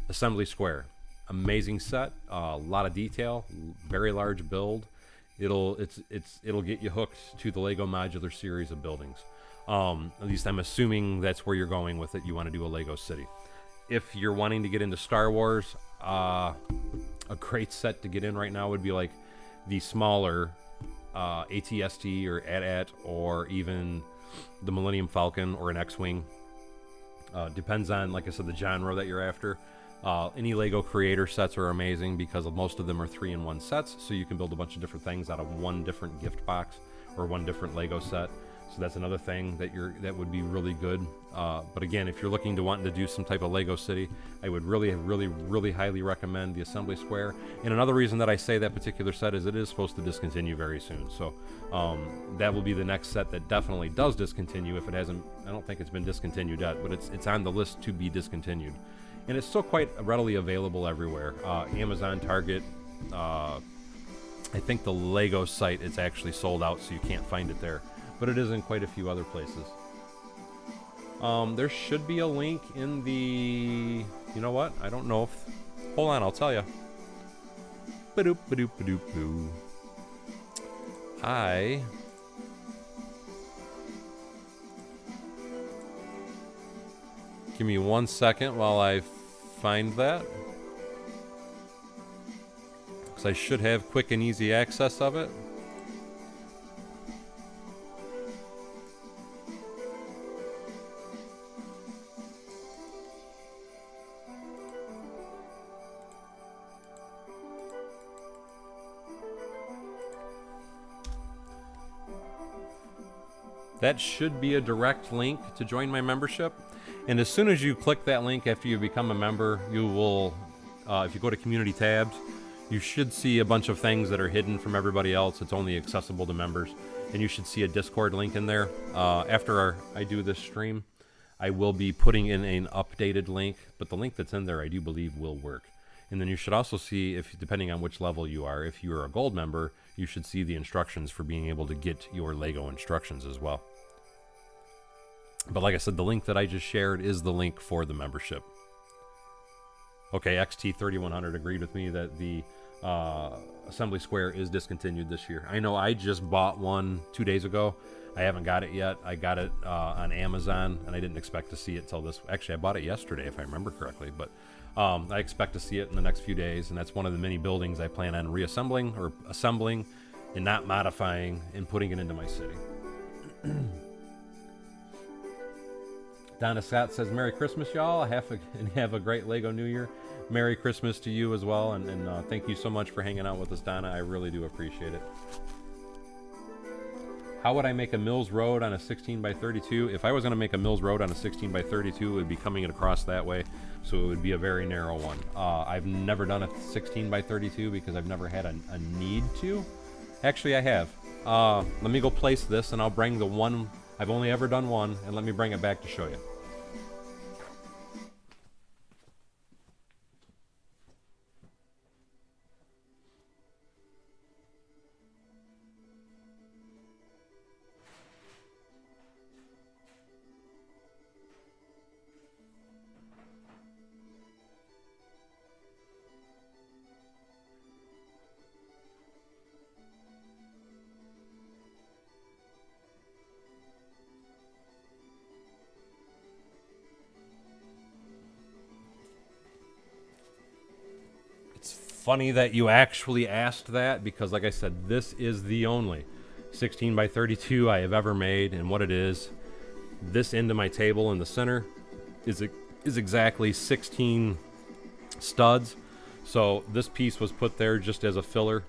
Assembly Square. Amazing set, a lot of detail, very large build. It'll get you hooked to the Lego modular series of buildings. At least I'm assuming that's where you're going with it. You want to do a Lego city. If you're wanting to get into Star Wars, a great set to get in right now would be like the smaller AT-ST or AT-AT, or even the Millennium Falcon or an X-Wing. Depends on, like I said, the genre that you're after. Any Lego creator sets are amazing because most of them are 3-in-1 sets, so you can build a bunch of different things out of one different gift box or one different Lego set. So that's another thing that would be really good. But again, if you're looking to wanting to do some type of Lego city, I would really highly recommend the Assembly Square. And another reason that I say that particular set is it is supposed to discontinue very soon. So that will be the next set that definitely does discontinue. If it hasn't, I don't think it's been discontinued yet, but it's on the list to be discontinued. And it's still quite readily available everywhere. Amazon, Target, I think the Lego site, it's actually sold out, so you can't find it there. But it is in quite a few other places. There should be a link in the... You know what? I don't know if... Hold on, I'll tell you. Ba-doop, ba-doop, ba-doop, boo. Hi. Give me 1 second while I find that. Because I should have quick and easy access of it. that should be a direct link to join my membership. And as soon as you click that link after you become a member, you will, if you go to community tabs, you should see a bunch of things that are hidden from everybody else. It's only accessible to members. And you should see a Discord link in there. After I do this stream, I will be putting in an updated link, but the link that's in there I do believe will work. And then you should also see, if depending on which level you are, if you're a gold member, you should see the instructions for being able to get your Lego instructions as well. But like I said, the link that I just shared is the link for the membership. Okay, XT3100 agreed with me that the Assembly Square is discontinued this year. I know I just bought one 2 days ago. I haven't got it yet. I got it on Amazon, and I didn't expect to see it till this. Actually, I bought it yesterday, if I remember correctly. But I expect to see it in the next few days, and that's one of the many buildings I plan on reassembling or assembling and not modifying and putting it into my city. Donna Scott says, Merry Christmas, y'all. Have a great Lego New Year. Merry Christmas to you as well, and thank you so much for hanging out with us, Donna. I really do appreciate it. How would I make a Mills Road on a 16 by 32? If I was going to make a Mills Road on a 16 by 32, it would be coming across that way, so it would be a very narrow one. I've never done a 16 by 32 because I've never had a need to. Actually, I have. Let me go place this, and I'll bring the one. I've only ever done one, and let me bring it back to show you. Funny that you actually asked that, because like I said, this is the only 16 by 32 I have ever made, and what it is, this end of my table in the center is exactly 16 studs. So this piece was put there just as a filler,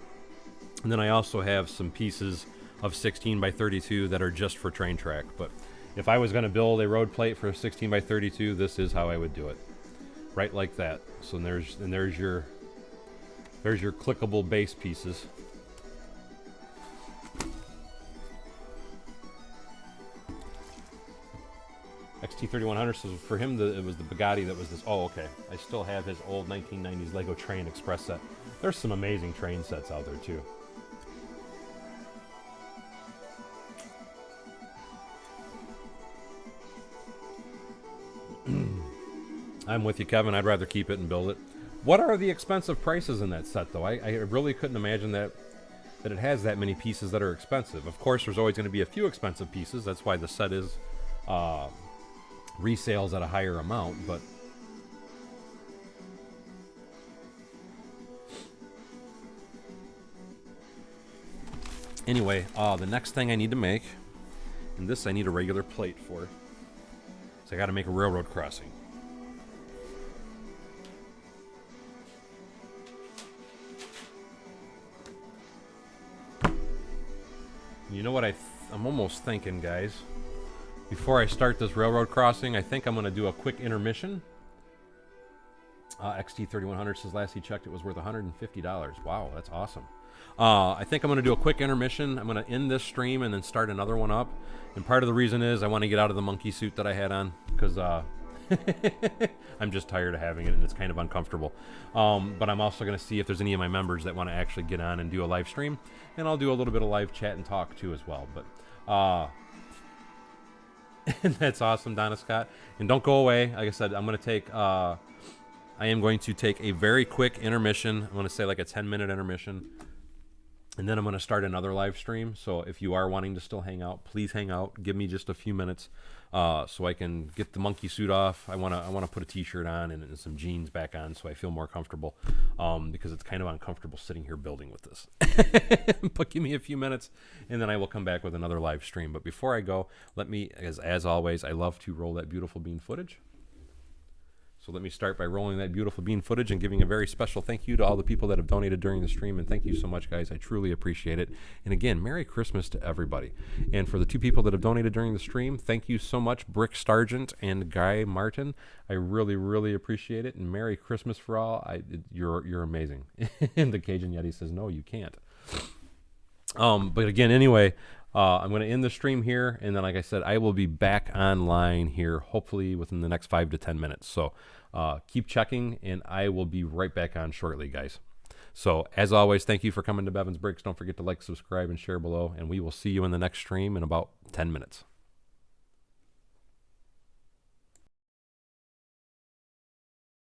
and then I also have some pieces of 16 by 32 that are just for train track. But if I was going to build a road plate for a 16 by 32, this is how I would do it, right like that. So there's your clickable base pieces. XT3100 says for him it was the Bugatti that was this. Oh, okay. I still have his old 1990s Lego Train Express set. There's some amazing train sets out there too. I'm with you, Kevin. I'd rather keep it and build it. What are the expensive prices in that set, though? I really couldn't imagine that it has that many pieces that are expensive. Of course, there's always going to be a few expensive pieces. That's why the set is resales at a higher amount. But anyway, the next thing I need to make, and this I need a regular plate for, so I got to make a railroad crossing. You know what I'm almost thinking, guys? Before I start this railroad crossing, I think I'm going to do a quick intermission. XT3100 says last he checked it was worth $150. Wow, that's awesome. I think I'm going to do a quick intermission. I'm going to end this stream and then start another one up. And part of the reason is I want to get out of the monkey suit that I had on, because I'm just tired of having it and it's kind of uncomfortable. But I'm also going to see if there's any of my members that want to actually get on and do a live stream. And I'll do a little bit of live chat and talk too as well. But that's awesome, Donna Scott. And don't go away. Like I said, I'm going to take... I am going to take a very quick intermission. I'm going to say like a 10-minute intermission. And then I'm going to start another live stream. So if you are wanting to still hang out, please hang out. Give me just a few minutes so I can get the monkey suit off. I want to put a t-shirt on and some jeans back on so I feel more comfortable, because it's kind of uncomfortable sitting here building with this. But give me a few minutes, and then I will come back with another live stream. But before I go, let me, as always, I love to roll that beautiful bean footage. So let me start by rolling that beautiful bean footage and giving a very special thank you to all the people that have donated during the stream. And thank you so much, guys. I truly appreciate it. And again, Merry Christmas to everybody. And for the 2 people that have donated during the stream, thank you so much, Brick Sargent and Guy Martin. I really, really appreciate it. And Merry Christmas for all. You're amazing. And the Cajun Yeti says, no, you can't. But again, anyway, I'm going to end the stream here, and then, like I said, I will be back online here, hopefully within the next 5 to 10 minutes. So keep checking, and I will be right back on shortly, guys. So as always, thank you for coming to Bevins Bricks. Don't forget to like, subscribe, and share below, and we will see you in the next stream in about 10 minutes.